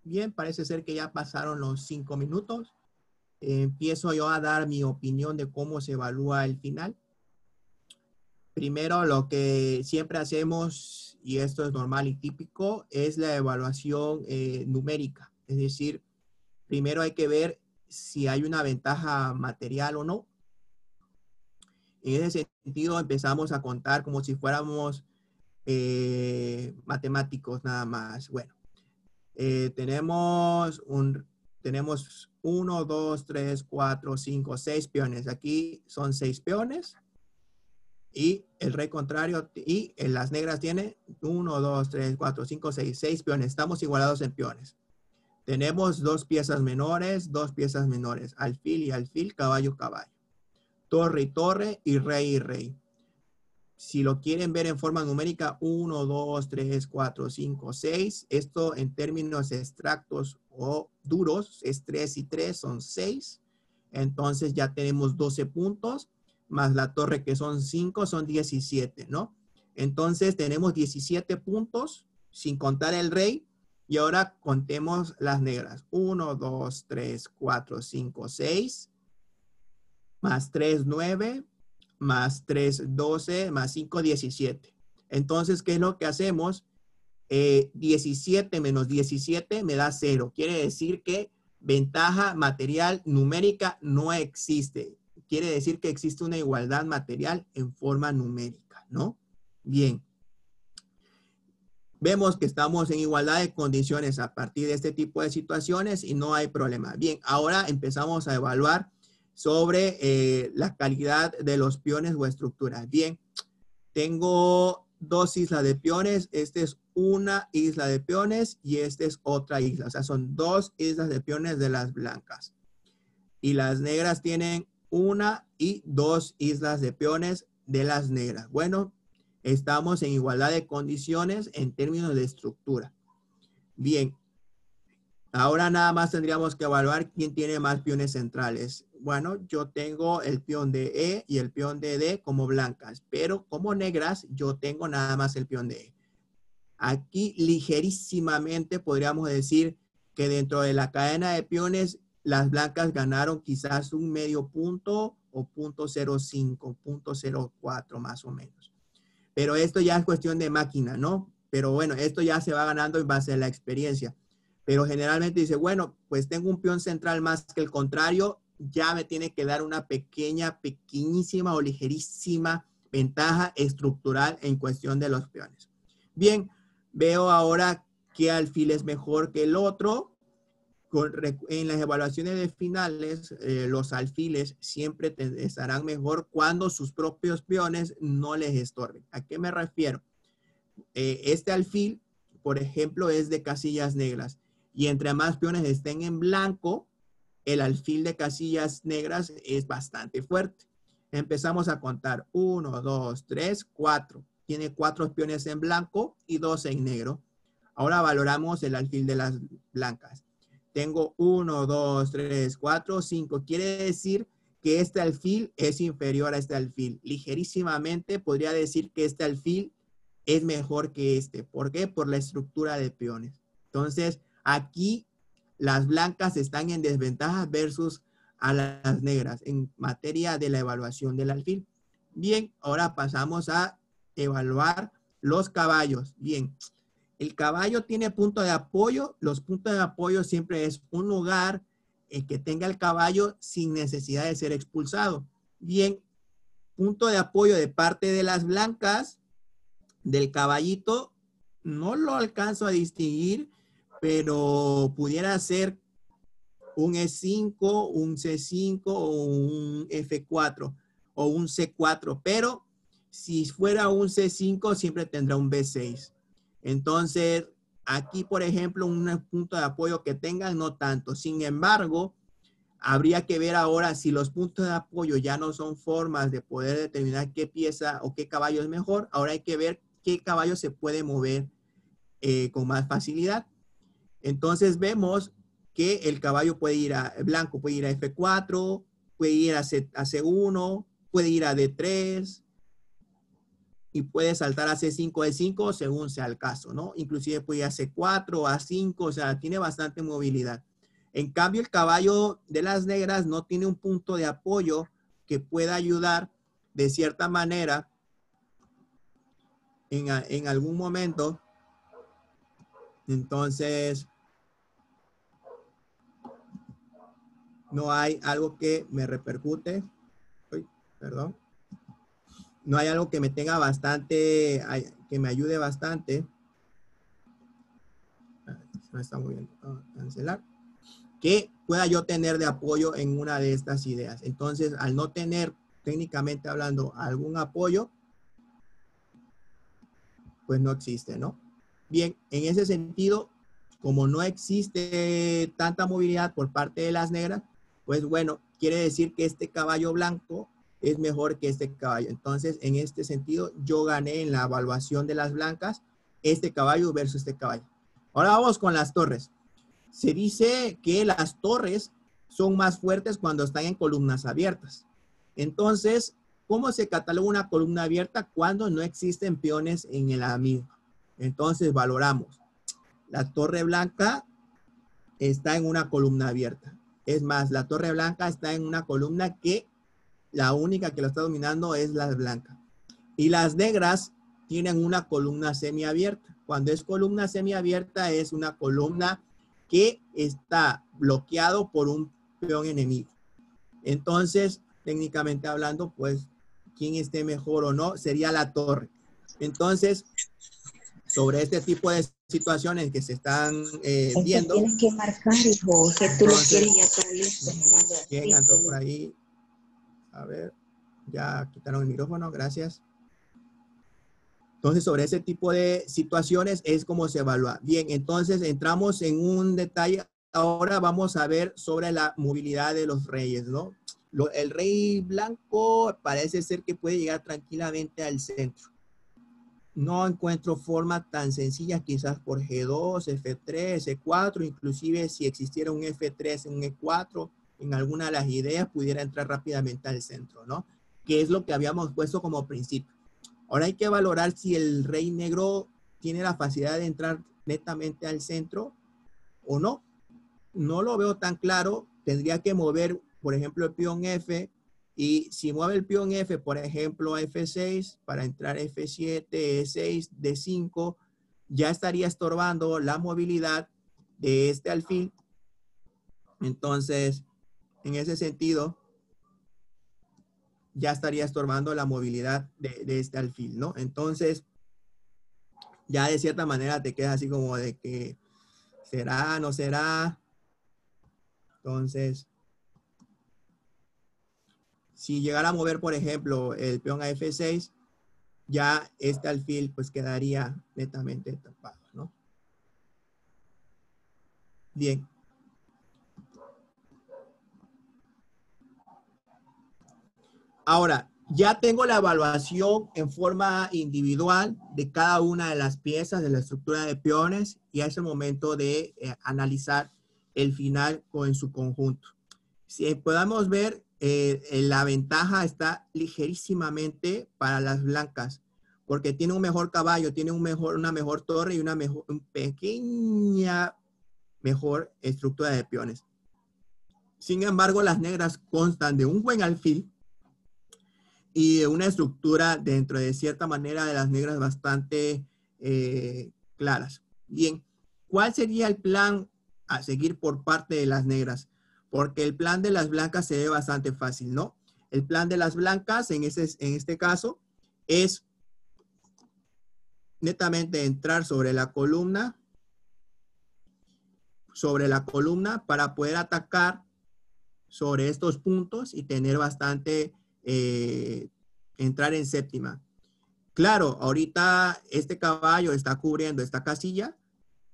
Bien, parece ser que ya pasaron los 5 minutos. Empiezo yo a dar mi opinión de cómo se evalúa el final. Primero, lo que siempre hacemos, y esto es normal y típico, es la evaluación numérica. Es decir, primero hay que ver si hay una ventaja material o no. En ese sentido, empezamos a contar como si fuéramos matemáticos nada más. Bueno, tenemos 1, 2, 3, 4, 5, 6 peones. Aquí son 6 peones. Y el rey contrario, y en las negras tiene 1, 2, 3, 4, 5, 6, 6 peones. Estamos igualados en peones. Tenemos 2 piezas menores, 2 piezas menores. Alfil y alfil, caballo, caballo. Torre y torre, y rey y rey. Si lo quieren ver en forma numérica, 1, 2, 3, 4, 5, 6. Esto en términos extractos o duros es 3 y 3, son 6. Entonces ya tenemos 12 puntos, más la torre que son 5, son 17, ¿no? Entonces tenemos 17 puntos, sin contar el rey. Y ahora contemos las negras. 1, 2, 3, 4, 5, 6. Más 3, 9. Más 3, 12, más 5, 17. Entonces, ¿qué es lo que hacemos? 17 menos 17 me da 0. Quiere decir que ventaja material numérica no existe. Quiere decir que existe una igualdad material en forma numérica, ¿no? Bien. Vemos que estamos en igualdad de condiciones a partir de este tipo de situaciones y no hay problema. Bien, ahora empezamos a evaluar sobre la calidad de los peones o estructuras. Bien, tengo 2 islas de peones. Esta es una isla de peones y esta es otra isla. O sea, son 2 islas de peones de las blancas. Y las negras tienen 1 y 2 islas de peones de las negras. Bueno, estamos en igualdad de condiciones en términos de estructura. Bien. Ahora nada más tendríamos que evaluar quién tiene más peones centrales. Bueno, yo tengo el peón de E y el peón de D como blancas, pero como negras yo tengo nada más el peón de E. Aquí ligerísimamente podríamos decir que dentro de la cadena de peones las blancas ganaron quizás un medio punto o 0.05, 0.04 más o menos. Pero esto ya es cuestión de máquina, ¿no? Pero bueno, esto ya se va ganando en base a la experiencia. Pero generalmente dice, bueno, pues tengo un peón central más que el contrario, ya me tiene que dar una pequeñísima o ligerísima ventaja estructural en cuestión de los peones. Bien, veo ahora qué alfil es mejor que el otro. En las evaluaciones de finales, los alfiles siempre estarán mejor cuando sus propios peones no les estorben. ¿A qué me refiero? Este alfil, por ejemplo, es de casillas negras. Y entre más peones estén en blanco, el alfil de casillas negras es bastante fuerte. Empezamos a contar. 1, 2, 3, 4. Tiene 4 peones en blanco y 2 en negro. Ahora valoramos el alfil de las blancas. Tengo 1, 2, 3, 4, 5. Quiere decir que este alfil es inferior a este alfil. Ligerísimamente podría decir que este alfil es mejor que este. ¿Por qué? Por la estructura de peones. Entonces, Aquí las blancas están en desventaja versus a las negras en materia de la evaluación del alfil. Bien, ahora pasamos a evaluar los caballos. Bien, el caballo tiene punto de apoyo. Los puntos de apoyo siempre es un lugar que tenga el caballo sin necesidad de ser expulsado. Bien, punto de apoyo de parte de las blancas del caballito, no lo alcanzo a distinguir, pero pudiera ser un E5, un C5 o un F4 o un C4, pero si fuera un C5 siempre tendrá un B6. Entonces, aquí, por ejemplo, un punto de apoyo que tengan, no tanto. Sin embargo, habría que ver ahora si los puntos de apoyo ya no son formas de poder determinar qué pieza o qué caballo es mejor. Ahora hay que ver qué caballo se puede mover con más facilidad. Entonces vemos que el caballo puede ir a blanco, puede ir a F4, puede ir a C1, puede ir a D3 y puede saltar a C5, D5 según sea el caso, ¿no? Inclusive puede ir a C4, A5, o sea, tiene bastante movilidad. En cambio, el caballo de las negras no tiene un punto de apoyo que pueda ayudar de cierta manera en algún momento. Entonces, no hay algo que me repercute. Uy, perdón. No hay algo que me tenga bastante, que me ayude bastante. Se me está moviendo. Cancelar. Que pueda yo tener de apoyo en una de estas ideas. Entonces, al no tener, técnicamente hablando, algún apoyo, pues no existe, ¿no? Bien, en ese sentido, como no existe tanta movilidad por parte de las negras, pues bueno, quiere decir que este caballo blanco es mejor que este caballo. Entonces, en este sentido, yo gané en la evaluación de las blancas este caballo versus este caballo. Ahora vamos con las torres. Se dice que las torres son más fuertes cuando están en columnas abiertas. Entonces, ¿cómo se cataloga una columna abierta? Cuando no existen peones en la misma. Entonces, valoramos. La torre blanca está en una columna abierta. Es más, la torre blanca está en una columna que la única que lo está dominando es la blanca. Y las negras tienen una columna semiabierta. Cuando es columna semiabierta es una columna que está bloqueado por un peón enemigo. Entonces, técnicamente hablando, pues, quién esté mejor o no sería la torre. Entonces, sobre este tipo de situaciones que se están viendo. Tienes que marcar, hijo, que tú lo quieres ya está listo. ¿Quién entró por ahí? A ver, ya quitaron el micrófono, gracias. Entonces, sobre ese tipo de situaciones es como se evalúa. Bien, entonces entramos en un detalle. Ahora vamos a ver sobre la movilidad de los reyes, ¿no? El rey blanco parece ser que puede llegar tranquilamente al centro. No encuentro forma tan sencilla, quizás por G2, F3, E4, inclusive si existiera un F3, un E4, en alguna de las ideas pudiera entrar rápidamente al centro, ¿no? Que es lo que habíamos puesto como principio. Ahora hay que valorar si el rey negro tiene la facilidad de entrar netamente al centro o no. No lo veo tan claro. Tendría que mover, por ejemplo, el peón F. Y si mueve el peón F, por ejemplo, a F6 para entrar F7, E6, D5, ya estaría estorbando la movilidad de este alfil. Entonces, en ese sentido, ya estaría estorbando la movilidad de este alfil, ¿no? Entonces, ya de cierta manera te quedas así como de que será, no será. Entonces, si llegara a mover, por ejemplo, el peón a F6, ya este alfil pues quedaría netamente tapado, ¿no? Bien. Ahora, ya tengo la evaluación en forma individual de cada una de las piezas de la estructura de peones y es el momento de analizar el final en su conjunto. Si podamos ver, la ventaja está ligerísimamente para las blancas, porque tiene un mejor caballo, tiene una mejor torre y una pequeña mejor estructura de peones. Sin embargo, las negras constan de un buen alfil y de una estructura dentro de cierta manera de las negras bastante claras. Bien, ¿cuál sería el plan a seguir por parte de las negras? Porque el plan de las blancas se ve bastante fácil, ¿no? El plan de las blancas en este caso es netamente entrar sobre la columna para poder atacar sobre estos puntos y tener bastante, entrar en séptima. Claro, ahorita este caballo está cubriendo esta casilla,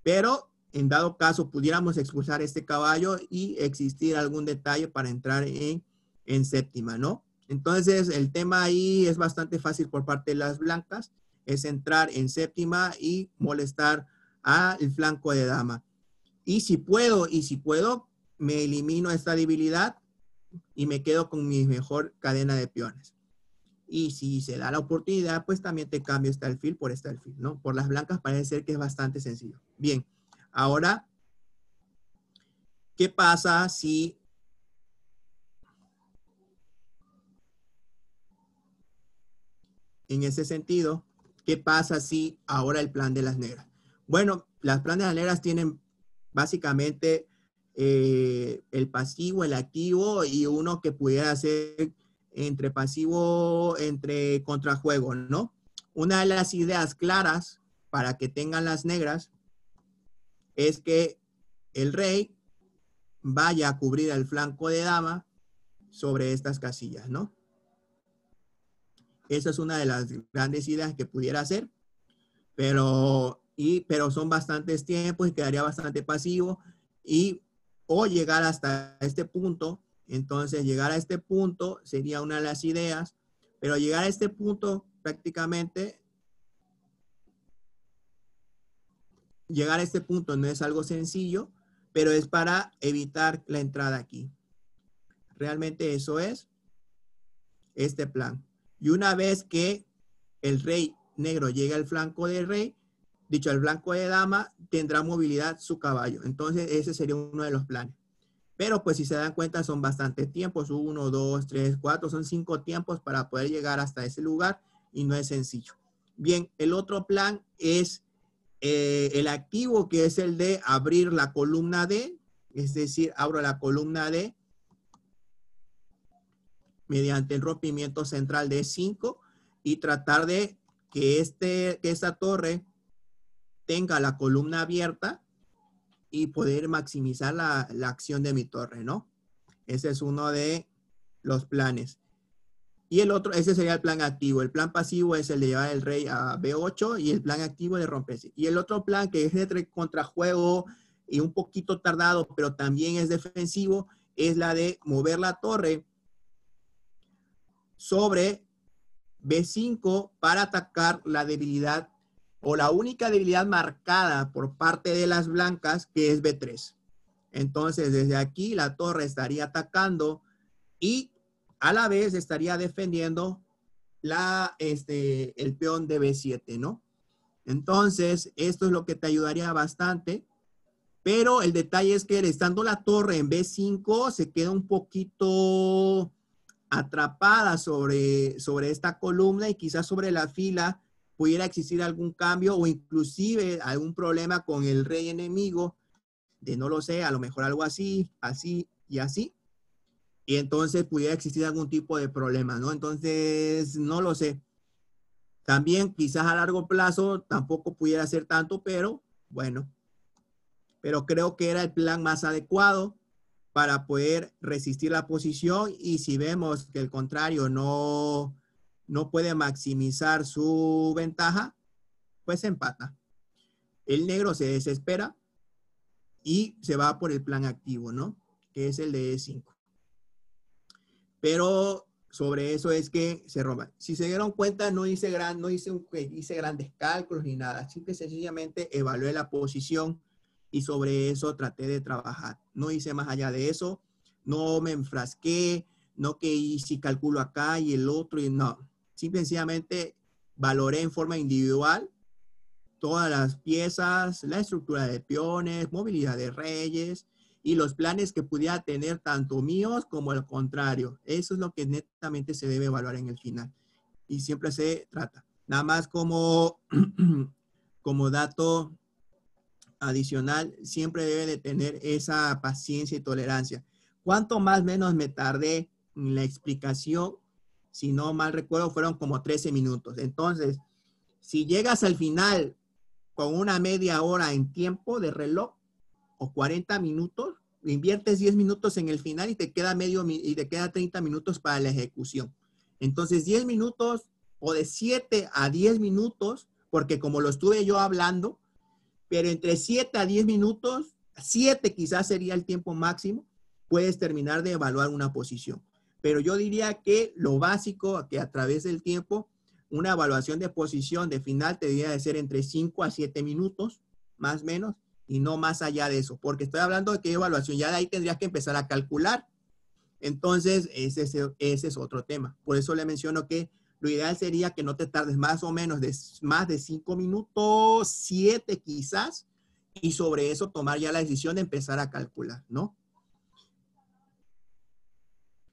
pero en dado caso pudiéramos expulsar este caballo y existir algún detalle para entrar en séptima, ¿no? Entonces el tema ahí es bastante fácil por parte de las blancas, es entrar en séptima y molestar al flanco de dama. Y si puedo, me elimino esta debilidad y me quedo con mi mejor cadena de peones. Y si se da la oportunidad, pues también te cambio este alfil por este alfil, ¿no? Por las blancas parece ser que es bastante sencillo. Bien, ahora, ¿qué pasa si en ese sentido, qué pasa si ahora el plan de las negras? Bueno, las planes de las negras tienen básicamente el pasivo, el activo y uno que pudiera ser entre pasivo, entre contrajuego, ¿no? Una de las ideas claras para que tengan las negras es que el rey vaya a cubrir el flanco de dama sobre estas casillas, ¿no? Esa es una de las grandes ideas que pudiera hacer, pero son bastantes tiempos y quedaría bastante pasivo o llegar hasta este punto. Entonces, llegar a este punto sería una de las ideas, pero llegar a este punto prácticamente, llegar a este punto no es algo sencillo, pero es para evitar la entrada aquí. Realmente eso es este plan. Y una vez que el rey negro llega al flanco del rey, al flanco de dama, tendrá movilidad su caballo. Entonces, ese sería uno de los planes. Pero pues si se dan cuenta son bastantes tiempos, 1, 2, 3, 4, son 5 tiempos para poder llegar hasta ese lugar y no es sencillo. Bien, el otro plan es el activo, que es el de abrir la columna D, es decir, abro la columna D mediante el rompimiento central de 5 y tratar de que esta torre tenga la columna abierta y poder maximizar la acción de mi torre, ¿no? Ese es uno de los planes. Y el otro, ese sería el plan activo. El plan pasivo es el de llevar el rey a B8 y el plan activo de romperse. Y el otro plan, que es de contrajuego y un poquito tardado, pero también es defensivo, es la de mover la torre sobre B5 para atacar la debilidad o la única debilidad marcada por parte de las blancas, que es B3. Entonces, desde aquí la torre estaría atacando y a la vez estaría defendiendo el peón de B7, ¿no? Entonces, esto es lo que te ayudaría bastante. Pero el detalle es que estando la torre en B5, se queda un poquito atrapada sobre esta columna y quizás sobre la fila pudiera existir algún cambio o inclusive algún problema con el rey enemigo, de no lo sé, a lo mejor algo así, así y así. Y entonces pudiera existir algún tipo de problema, ¿no? Entonces, no lo sé. También quizás a largo plazo tampoco pudiera ser tanto, pero bueno. Pero creo que era el plan más adecuado para poder resistir la posición y si vemos que el contrario no puede maximizar su ventaja, pues empata. El negro se desespera y se va por el plan activo, ¿no? Que es el de E5. Pero sobre eso es que se roba. Si se dieron cuenta, no hice grandes cálculos ni nada. Simple y sencillamente evalué la posición y sobre eso traté de trabajar. No hice más allá de eso. No me enfrasqué, no que si calculo acá y el otro, y no. Simple y sencillamente valoré en forma individual todas las piezas, la estructura de peones, movilidad de reyes y los planes que pudiera tener tanto míos como el contrario. Eso es lo que netamente se debe evaluar en el final. Y siempre se trata. Nada más como, como dato adicional, siempre debe de tener esa paciencia y tolerancia. Cuanto más menos me tardé en la explicación, si no mal recuerdo, fueron como 13 minutos. Entonces, si llegas al final con una media hora en tiempo de reloj o 40 minutos, inviertes 10 minutos en el final y te queda y te queda 30 minutos para la ejecución. Entonces, 10 minutos o de 7 a 10 minutos, porque como lo estuve yo hablando, pero entre 7 a 10 minutos, 7 quizás sería el tiempo máximo, puedes terminar de evaluar una posición. Pero yo diría que lo básico, que a través del tiempo, una evaluación de posición de final te debería de ser entre 5 a 7 minutos, más o menos, y no más allá de eso, porque estoy hablando de qué evaluación, ya de ahí tendrías que empezar a calcular. Entonces, ese es otro tema. Por eso le menciono que lo ideal sería que no te tardes más o menos más de 5 minutos, 7 quizás, y sobre eso tomar ya la decisión de empezar a calcular, ¿no?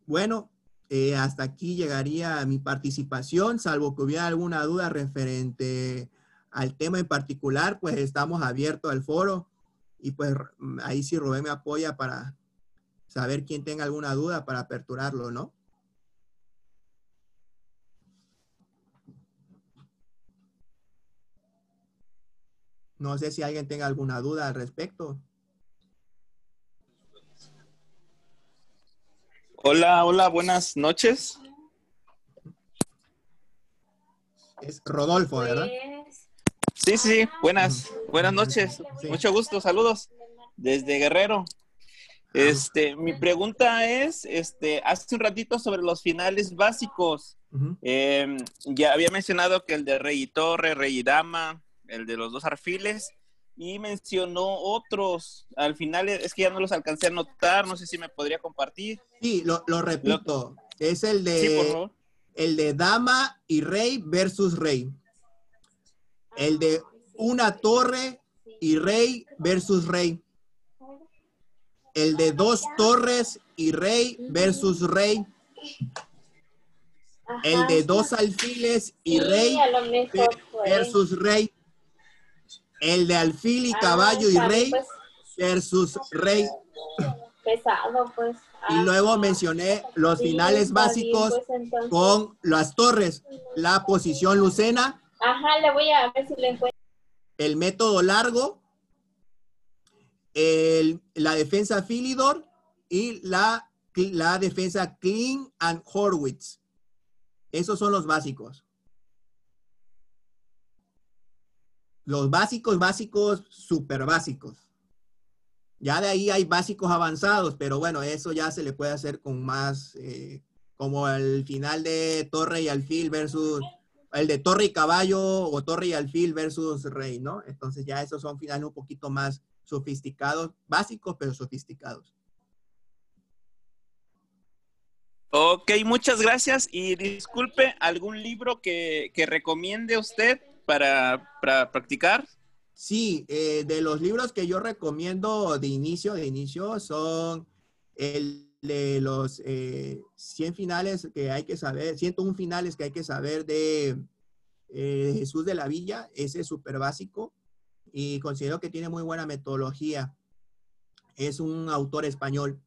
Bueno, hasta aquí llegaría mi participación, salvo que hubiera alguna duda referente al tema en particular, pues estamos abiertos al foro y pues ahí sí Rubén me apoya para saber quién tenga alguna duda para aperturarlo, ¿no? No sé si alguien tenga alguna duda al respecto. Hola, hola, buenas noches. Es Rodolfo, ¿verdad? Sí, buenas noches. Sí. Mucho gusto, saludos desde Guerrero. Mi pregunta es, hace un ratito sobre los finales básicos. Ya había mencionado que el de rey y torre, rey y dama, el de los dos alfiles, y mencionó otros. Al final es que ya no los alcancé a anotar, no sé si me podría compartir. Sí, lo repito. Es el Sí, por favor. el de dama y rey versus rey. El de una torre y rey versus rey. El de dos torres y rey versus rey. El de dos alfiles y rey versus rey. El de alfil y caballo y rey versus rey. Pesado, pues. Y luego mencioné los finales básicos Pues, con las torres, la posición lucena. Ajá, le voy a ver si le encuentro. El método largo, la defensa Philidor y la defensa Klein and Horwitz. Esos son los básicos. Los básicos, súper básicos. Ya de ahí hay básicos avanzados, pero bueno, eso ya se le puede hacer con más, como el final de torre y alfil versus, el de torre y caballo o torre y alfil versus rey, ¿no? Entonces ya esos son finales un poquito más sofisticados, básicos pero sofisticados. Ok, muchas gracias. Y disculpe, ¿algún libro que recomiende usted para practicar? Sí, de los libros que yo recomiendo de inicio son el de los 100 finales que hay que saber, 101 finales que hay que saber de Jesús de la Villa. Ese es súper básico y considero que tiene muy buena metodología. Es un autor español.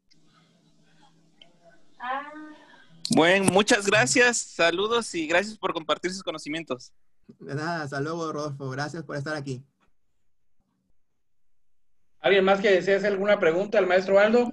Bueno, muchas gracias, saludos y gracias por compartir sus conocimientos. De nada, hasta luego, Rodolfo. Gracias por estar aquí. ¿Alguien más que desee hacer alguna pregunta al maestro Aldo?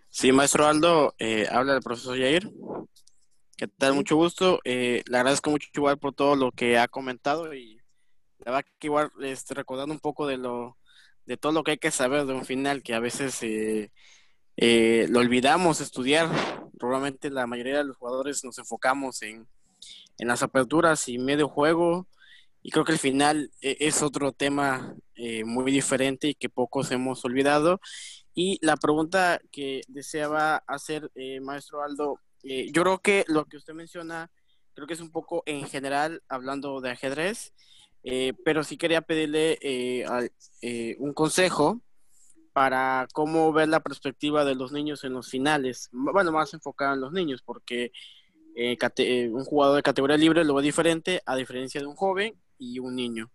Sí, maestro Aldo, habla el profesor Yair. ¿Qué tal? Mucho gusto. Le agradezco mucho igual por todo lo que ha comentado y la verdad que igual recordando un poco de todo lo que hay que saber de un final que a veces lo olvidamos estudiar. Probablemente la mayoría de los jugadores nos enfocamos en las aperturas y medio juego. Y creo que el final es otro tema muy diferente y que pocos hemos olvidado. Y la pregunta que deseaba hacer, maestro Aldo, yo creo que lo que usted menciona, creo que es un poco en general hablando de ajedrez, pero sí quería pedirle un consejo para cómo ver la perspectiva de los niños en los finales. Bueno, más enfocado en los niños, porque un jugador de categoría libre lo ve diferente a diferencia de un joven y un niño.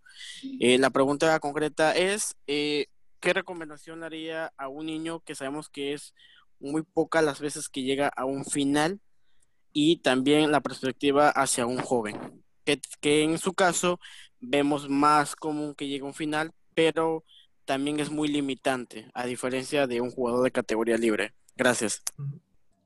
La pregunta concreta es, ¿qué recomendación le haría a un niño que sabemos que es muy pocas las veces que llega a un final, y también la perspectiva hacia un joven? Que en su caso vemos más común que llegue a un final, pero también es muy limitante, a diferencia de un jugador de categoría libre. Gracias.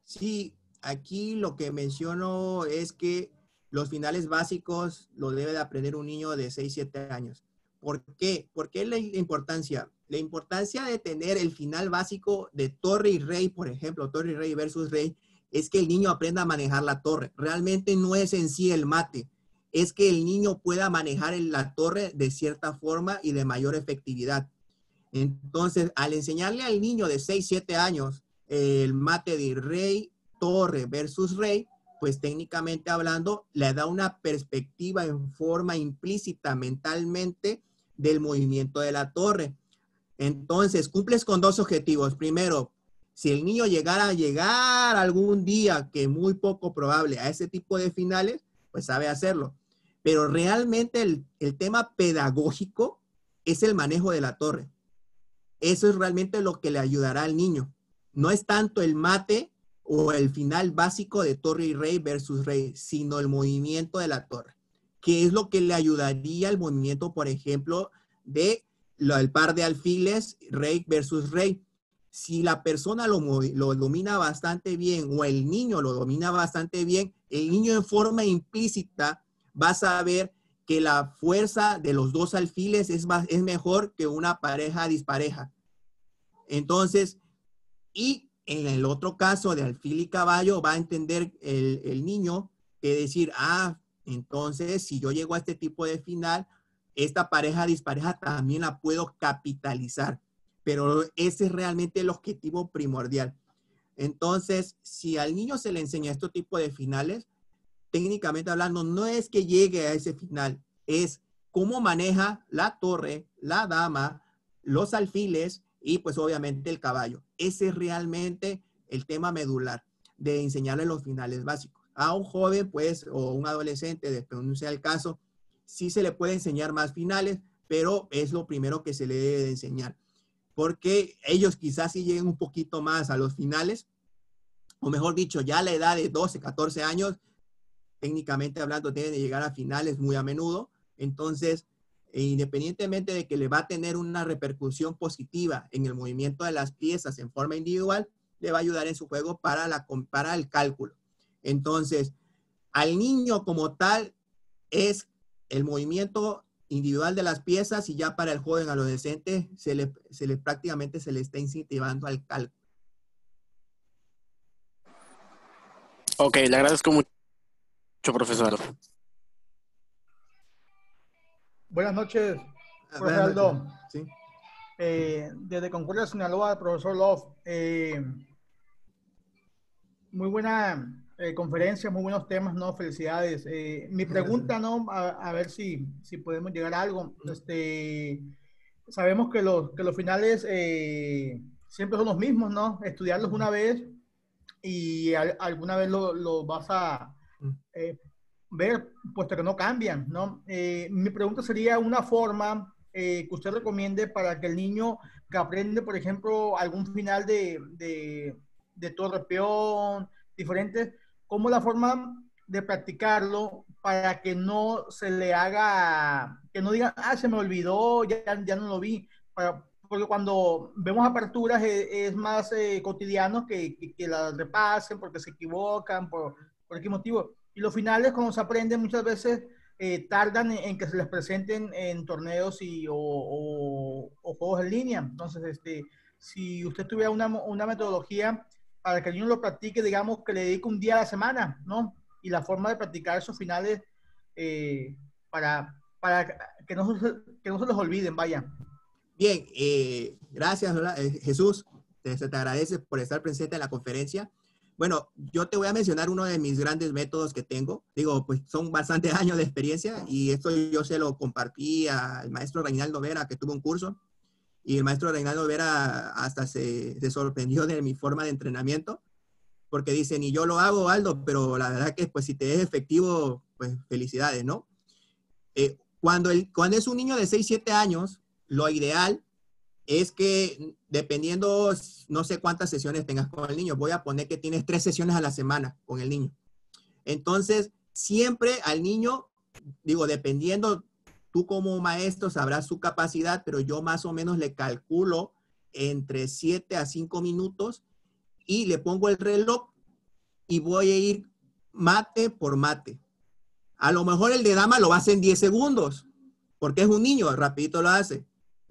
Sí, aquí lo que menciono es que los finales básicos los debe de aprender un niño de 6, 7 años. ¿Por qué? ¿Por qué la importancia? La importancia de tener el final básico de torre y rey, por ejemplo, torre y rey versus rey, es que el niño aprenda a manejar la torre. Realmente no es en sí el mate, es que el niño pueda manejar la torre de cierta forma y de mayor efectividad. Entonces, al enseñarle al niño de 6, 7 años el mate de rey, torre versus rey, pues técnicamente hablando, le da una perspectiva en forma implícita mentalmente del movimiento de la torre. Entonces, cumples con dos objetivos. Primero, si el niño llegara a llegar algún día, que es muy poco probable, a ese tipo de finales, pues sabe hacerlo. Pero realmente el tema pedagógico es el manejo de la torre. Eso es realmente lo que le ayudará al niño. No es tanto el mate o el final básico de torre y rey versus rey, sino el movimiento de la torre, que es lo que le ayudaría al movimiento, por ejemplo, del par de alfiles, rey versus rey. Si la persona lo domina bastante bien o el niño lo domina bastante bien, el niño en forma implícita va a saber que la fuerza de los dos alfiles es mejor que una pareja dispareja. Entonces, y en el otro caso de alfil y caballo, va a entender el niño que decir, entonces si yo llego a este tipo de final, esta pareja dispareja también la puedo capitalizar. Pero ese es realmente el objetivo primordial. Entonces, si al niño se le enseña este tipo de finales, técnicamente hablando, no es que llegue a ese final, es cómo maneja la torre, la dama, los alfiles y pues obviamente el caballo. Ese es realmente el tema medular de enseñarle los finales básicos. A un joven, pues, o un adolescente, depende sea el caso, sí se le puede enseñar más finales, pero es lo primero que se le debe de enseñar. Porque ellos quizás sí lleguen un poquito más a los finales, o mejor dicho, ya a la edad de 12, 14 años, técnicamente hablando, tienen de llegar a finales muy a menudo. Entonces, independientemente de que le va a tener una repercusión positiva en el movimiento de las piezas en forma individual, le va a ayudar en su juego para el cálculo. Entonces, al niño como tal es el movimiento individual de las piezas, y ya para el joven adolescente prácticamente se le está incentivando al cálculo. Ok, le agradezco mucho, profesor. Buenas noches, profesor Aldo. Sí. Desde Concordia, Sinaloa, profesor Love. Muy buena conferencia, muy buenos temas, ¿no? Felicidades. Mi pregunta, ¿no? A ver si podemos llegar a algo. Sabemos que los finales siempre son los mismos, ¿no? Estudiarlos una vez y alguna vez lo vas a ver, puesto que no cambian, ¿no? Mi pregunta sería una forma que usted recomiende para que el niño que aprende, por ejemplo, algún final de torre peón, diferentes, como la forma de practicarlo para que no se le haga, que no digan, se me olvidó, ya no lo vi, porque cuando vemos aperturas es más cotidiano que las repasen porque se equivocan, por qué motivo. Y los finales, cuando se aprenden, muchas veces tardan en que se les presenten en torneos o juegos en línea. Entonces, si usted tuviera una metodología para que el niño lo practique, digamos que le dedique un día a la semana, ¿no? y la forma de practicar esos finales para que no se los olviden, vaya. Bien, gracias, Jesús. Se te agradece por estar presente en la conferencia. Bueno, yo te voy a mencionar uno de mis grandes métodos que tengo. Digo, pues son bastantes años de experiencia y esto yo se lo compartí al maestro Reinaldo Vera, que tuvo un curso. Y el maestro Reinaldo Vera hasta se sorprendió de mi forma de entrenamiento, porque dice, ni yo lo hago, Aldo, pero la verdad que pues si te es efectivo, pues felicidades, ¿no? Cuando es un niño de 6, 7 años, lo ideal es que dependiendo, no sé cuántas sesiones tengas con el niño, voy a poner que tienes 3 sesiones a la semana con el niño. Entonces, siempre al niño, digo, dependiendo, tú como maestro sabrás su capacidad, pero yo más o menos le calculo entre 7 a 5 minutos y le pongo el reloj y voy a ir mate por mate. A lo mejor el de dama lo hace en 10 segundos, porque es un niño, rapidito lo hace.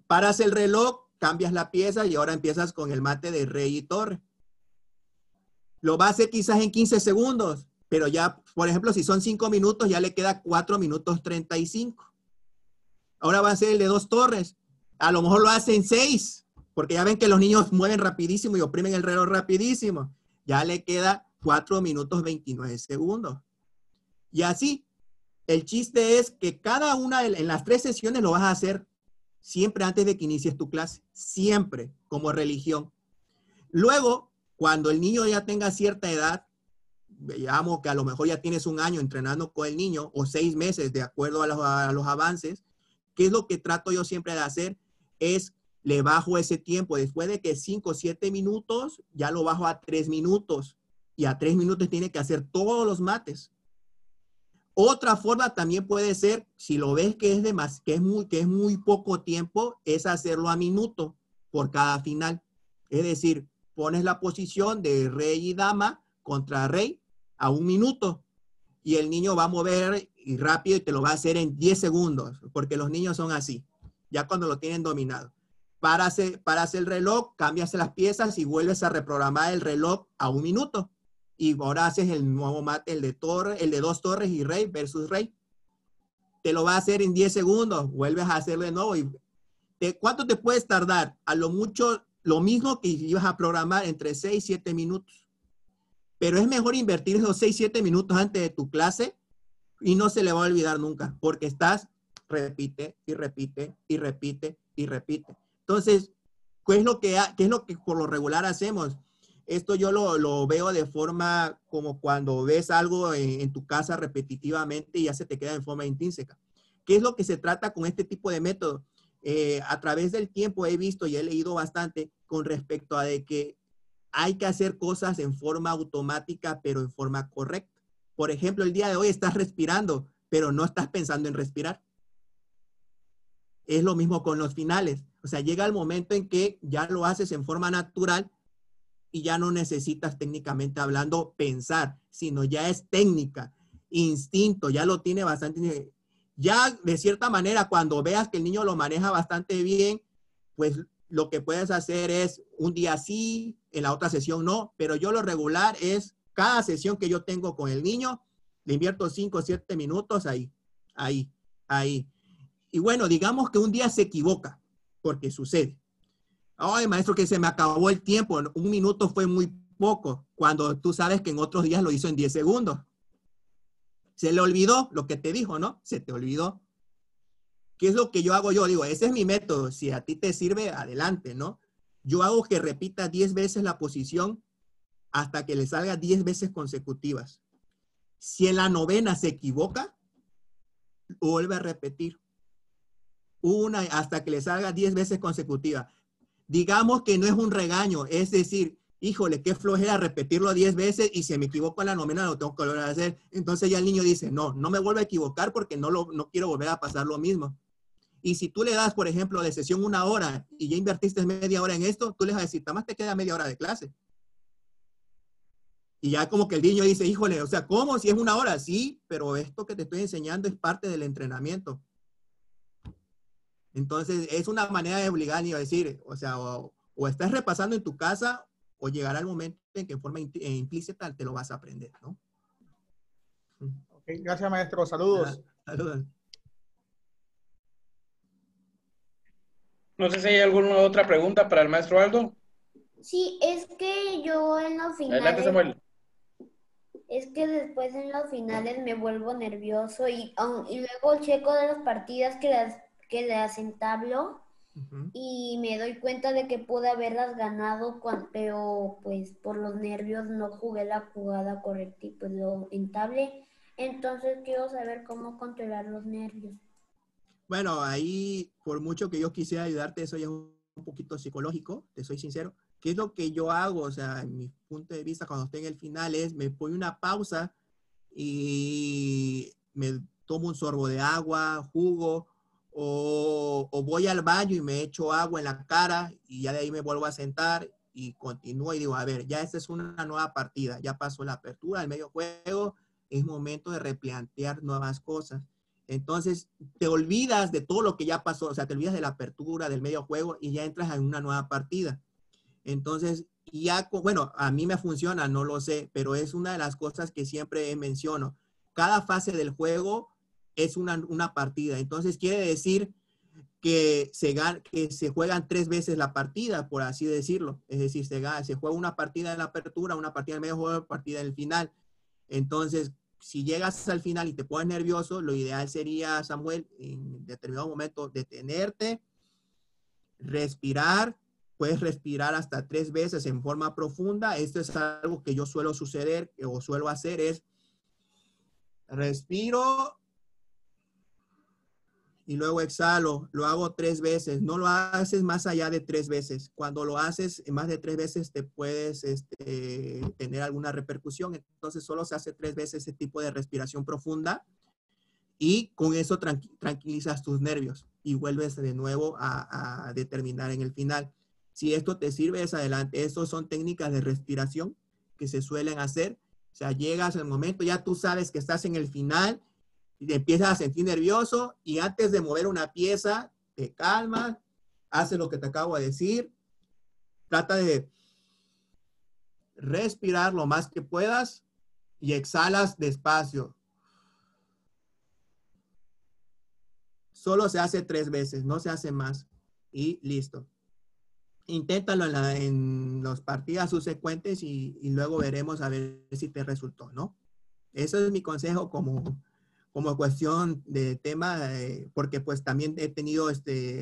Paras el reloj, cambias la pieza y ahora empiezas con el mate de rey y torre. Lo va a hacer quizás en 15 segundos, pero ya, por ejemplo, si son 5 minutos, ya le queda 4 minutos 35. Ahora va a ser el de 2 torres. A lo mejor lo hace en 6, porque ya ven que los niños mueven rapidísimo y oprimen el reloj rapidísimo. Ya le queda 4 minutos 29 segundos. Y así, el chiste es que cada una en las 3 sesiones lo vas a hacer siempre antes de que inicies tu clase. Siempre, como religión. Luego, cuando el niño ya tenga cierta edad, veamos que a lo mejor ya tienes un año entrenando con el niño o 6 meses de acuerdo a los avances, ¿qué es lo que trato yo siempre de hacer? Es le bajo ese tiempo. Después de que 5 o 7 minutos, ya lo bajo a 3 minutos. Y a 3 minutos tiene que hacer todos los mates. Otra forma también puede ser, si lo ves que es muy poco tiempo, es hacerlo a minuto por cada final. Es decir, pones la posición de rey y dama contra rey a 1 minuto. Y el niño va a mover y rápido y te lo va a hacer en 10 segundos, porque los niños son así, ya cuando lo tienen dominado. Paras el reloj, cambias las piezas y vuelves a reprogramar el reloj a 1 minuto. Y ahora haces el nuevo mate, el de 2 torres y rey versus rey. Te lo va a hacer en 10 segundos, vuelves a hacerlo de nuevo. ¿Cuánto te puedes tardar? A lo mucho, lo mismo que ibas a programar entre 6 y 7 minutos. Pero es mejor invertir esos 6, 7 minutos antes de tu clase y no se le va a olvidar nunca, porque repite y repite y repite y repite. Entonces, ¿qué es lo que por lo regular hacemos? Esto yo lo veo de forma como cuando ves algo en tu casa repetitivamente y ya se te queda en forma intrínseca. ¿Qué es lo que se trata con este tipo de método? A través del tiempo he visto y he leído bastante con respecto a de que hay que hacer cosas en forma automática, pero en forma correcta. Por ejemplo, el día de hoy estás respirando, pero no estás pensando en respirar. Es lo mismo con los finales. O sea, llega el momento en que ya lo haces en forma natural y ya no necesitas técnicamente hablando pensar, sino ya es técnica, instinto, ya lo tiene bastante. Ya de cierta manera, cuando veas que el niño lo maneja bastante bien, pues lo que puedes hacer es un día sí, en la otra sesión no, pero yo lo regular es cada sesión que yo tengo con el niño, le invierto 5 o 7 minutos ahí. Y bueno, digamos que un día se equivoca, porque sucede. Ay, maestro, que se me acabó el tiempo. 1 minuto fue muy poco, cuando tú sabes que en otros días lo hizo en 10 segundos. Se le olvidó lo que te dijo, ¿no? Se te olvidó. ¿Qué es lo que yo hago? Yo digo, ese es mi método. Si a ti te sirve, adelante, ¿no? Yo hago que repita 10 veces la posición hasta que le salga 10 veces consecutivas. Si en la 9ª se equivoca, vuelve a repetir. Hasta que le salga 10 veces consecutivas. Digamos que no es un regaño, es decir, híjole, qué flojera repetirlo 10 veces y si me equivoco en la 9ª lo tengo que volver a hacer. Entonces ya el niño dice, no me vuelvo a equivocar porque no quiero volver a pasar lo mismo. Y si tú le das, por ejemplo, de sesión 1 hora y ya invertiste media hora en esto, tú le vas a decir, nada más te queda media hora de clase. Y ya como que el niño dice, híjole, o sea, ¿cómo? Si es 1 hora, sí, pero esto que te estoy enseñando es parte del entrenamiento. Entonces, es una manera de obligar al niño a decir, o sea, o estás repasando en tu casa o llegará el momento en que en forma implícita te lo vas a aprender, ¿no? Gracias, maestro. Saludos. Saludos. No sé si hay alguna otra pregunta para el maestro Aldo. Sí, es que yo en los Adelante, finales, Samuel. es que después en los finales me vuelvo nervioso y luego checo de las partidas que las entablo y me doy cuenta de que pude haberlas ganado, pero pues por los nervios no jugué la jugada correcta y pues lo entablé. Entonces quiero saber cómo controlar los nervios. Bueno, ahí, por mucho que yo quisiera ayudarte, eso ya es un poquito psicológico, te soy sincero. ¿Qué es lo que yo hago? O sea, en mi punto de vista, cuando estoy en el final, es me pongo una pausa y me tomo un sorbo de agua, jugo, o voy al baño y me echo agua en la cara y ya de ahí me vuelvo a sentar y continúo y digo, a ver, ya esta es una nueva partida, ya pasó la apertura, el medio juego, es momento de replantear nuevas cosas. Entonces, te olvidas de todo lo que ya pasó, o sea, te olvidas de la apertura, del medio juego y ya entras en una nueva partida. Entonces, ya, bueno, a mí me funciona, no lo sé, pero es una de las cosas que siempre menciono. Cada fase del juego es una partida. Entonces, quiere decir que se juegan 3 veces la partida, por así decirlo. Es decir, se juega una partida en la apertura, una partida en el medio juego, una partida en el final. Entonces, si llegas al final y te pones nervioso, lo ideal sería, Samuel, en determinado momento, detenerte, respirar. Puedes respirar hasta 3 veces en forma profunda. Esto es algo que yo suelo hacer, es respiro y luego exhalo. Lo hago 3 veces. No lo haces más allá de 3 veces. Cuando lo haces más de 3 veces te puedes tener alguna repercusión. Entonces solo se hace 3 veces ese tipo de respiración profunda y con eso tranquilizas tus nervios y vuelves de nuevo a determinar en el final. Si esto te sirve, es adelante. Estas son técnicas de respiración que se suelen hacer. O sea, llegas al momento, ya tú sabes que estás en el final y te empiezas a sentir nervioso y antes de mover una pieza, te calmas, haces lo que te acabo de decir, trata de respirar lo más que puedas y exhalas despacio. Solo se hace 3 veces, no se hace más y listo. Inténtalo en las partidas subsecuentes y luego veremos a ver si te resultó, ¿no? Eso es mi consejo como cuestión de tema, porque pues también he tenido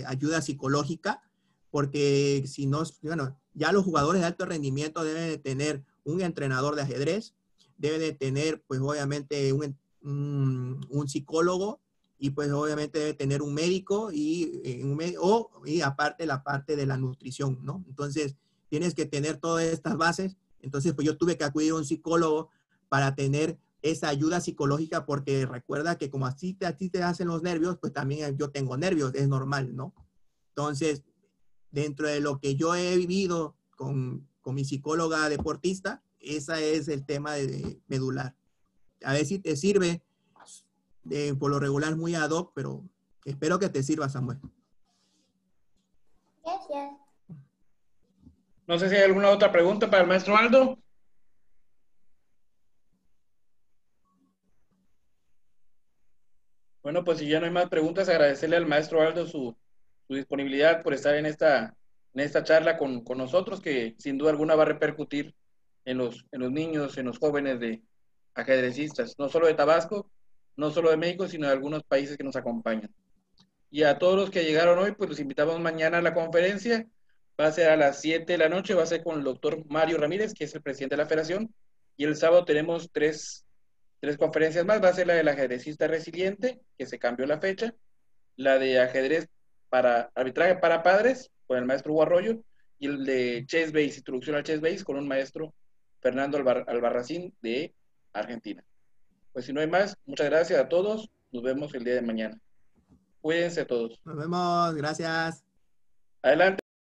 ayuda psicológica, porque si no, bueno, ya los jugadores de alto rendimiento deben de tener un entrenador de ajedrez, deben de tener pues obviamente un psicólogo, y pues obviamente debe tener un médico y aparte la parte de la nutrición, ¿no? Entonces, tienes que tener todas estas bases. Entonces, pues yo tuve que acudir a un psicólogo para tener esa ayuda psicológica, porque recuerda que como a ti te hacen los nervios, pues también yo tengo nervios, es normal, ¿no? Entonces, dentro de lo que yo he vivido con mi psicóloga deportista, ese es el tema de medular. A ver si te sirve. Por lo regular muy ad hoc, pero espero que te sirva, Samuel. Gracias. No sé si hay alguna otra pregunta para el maestro Aldo. Bueno, pues si ya no hay más preguntas, agradecerle al maestro Aldo su disponibilidad por estar en esta charla con nosotros, que sin duda alguna va a repercutir en los niños, en los jóvenes de ajedrecistas, no solo de Tabasco, no solo de México, sino de algunos países que nos acompañan. Y a todos los que llegaron hoy, pues los invitamos mañana a la conferencia. Va a ser a las 7 de la noche, va a ser con el doctor Mario Ramírez, que es el presidente de la federación. Y el sábado tenemos tres conferencias más. Va a ser la del ajedrecista resiliente, que se cambió la fecha. La de ajedrez para arbitraje para padres, con el maestro Hugo Arroyo. Y el de chess base, introducción al chess base, con un maestro Fernando Albarracín de Argentina. Pues si no hay más, muchas gracias a todos. Nos vemos el día de mañana. Cuídense todos. Nos vemos, gracias. Adelante.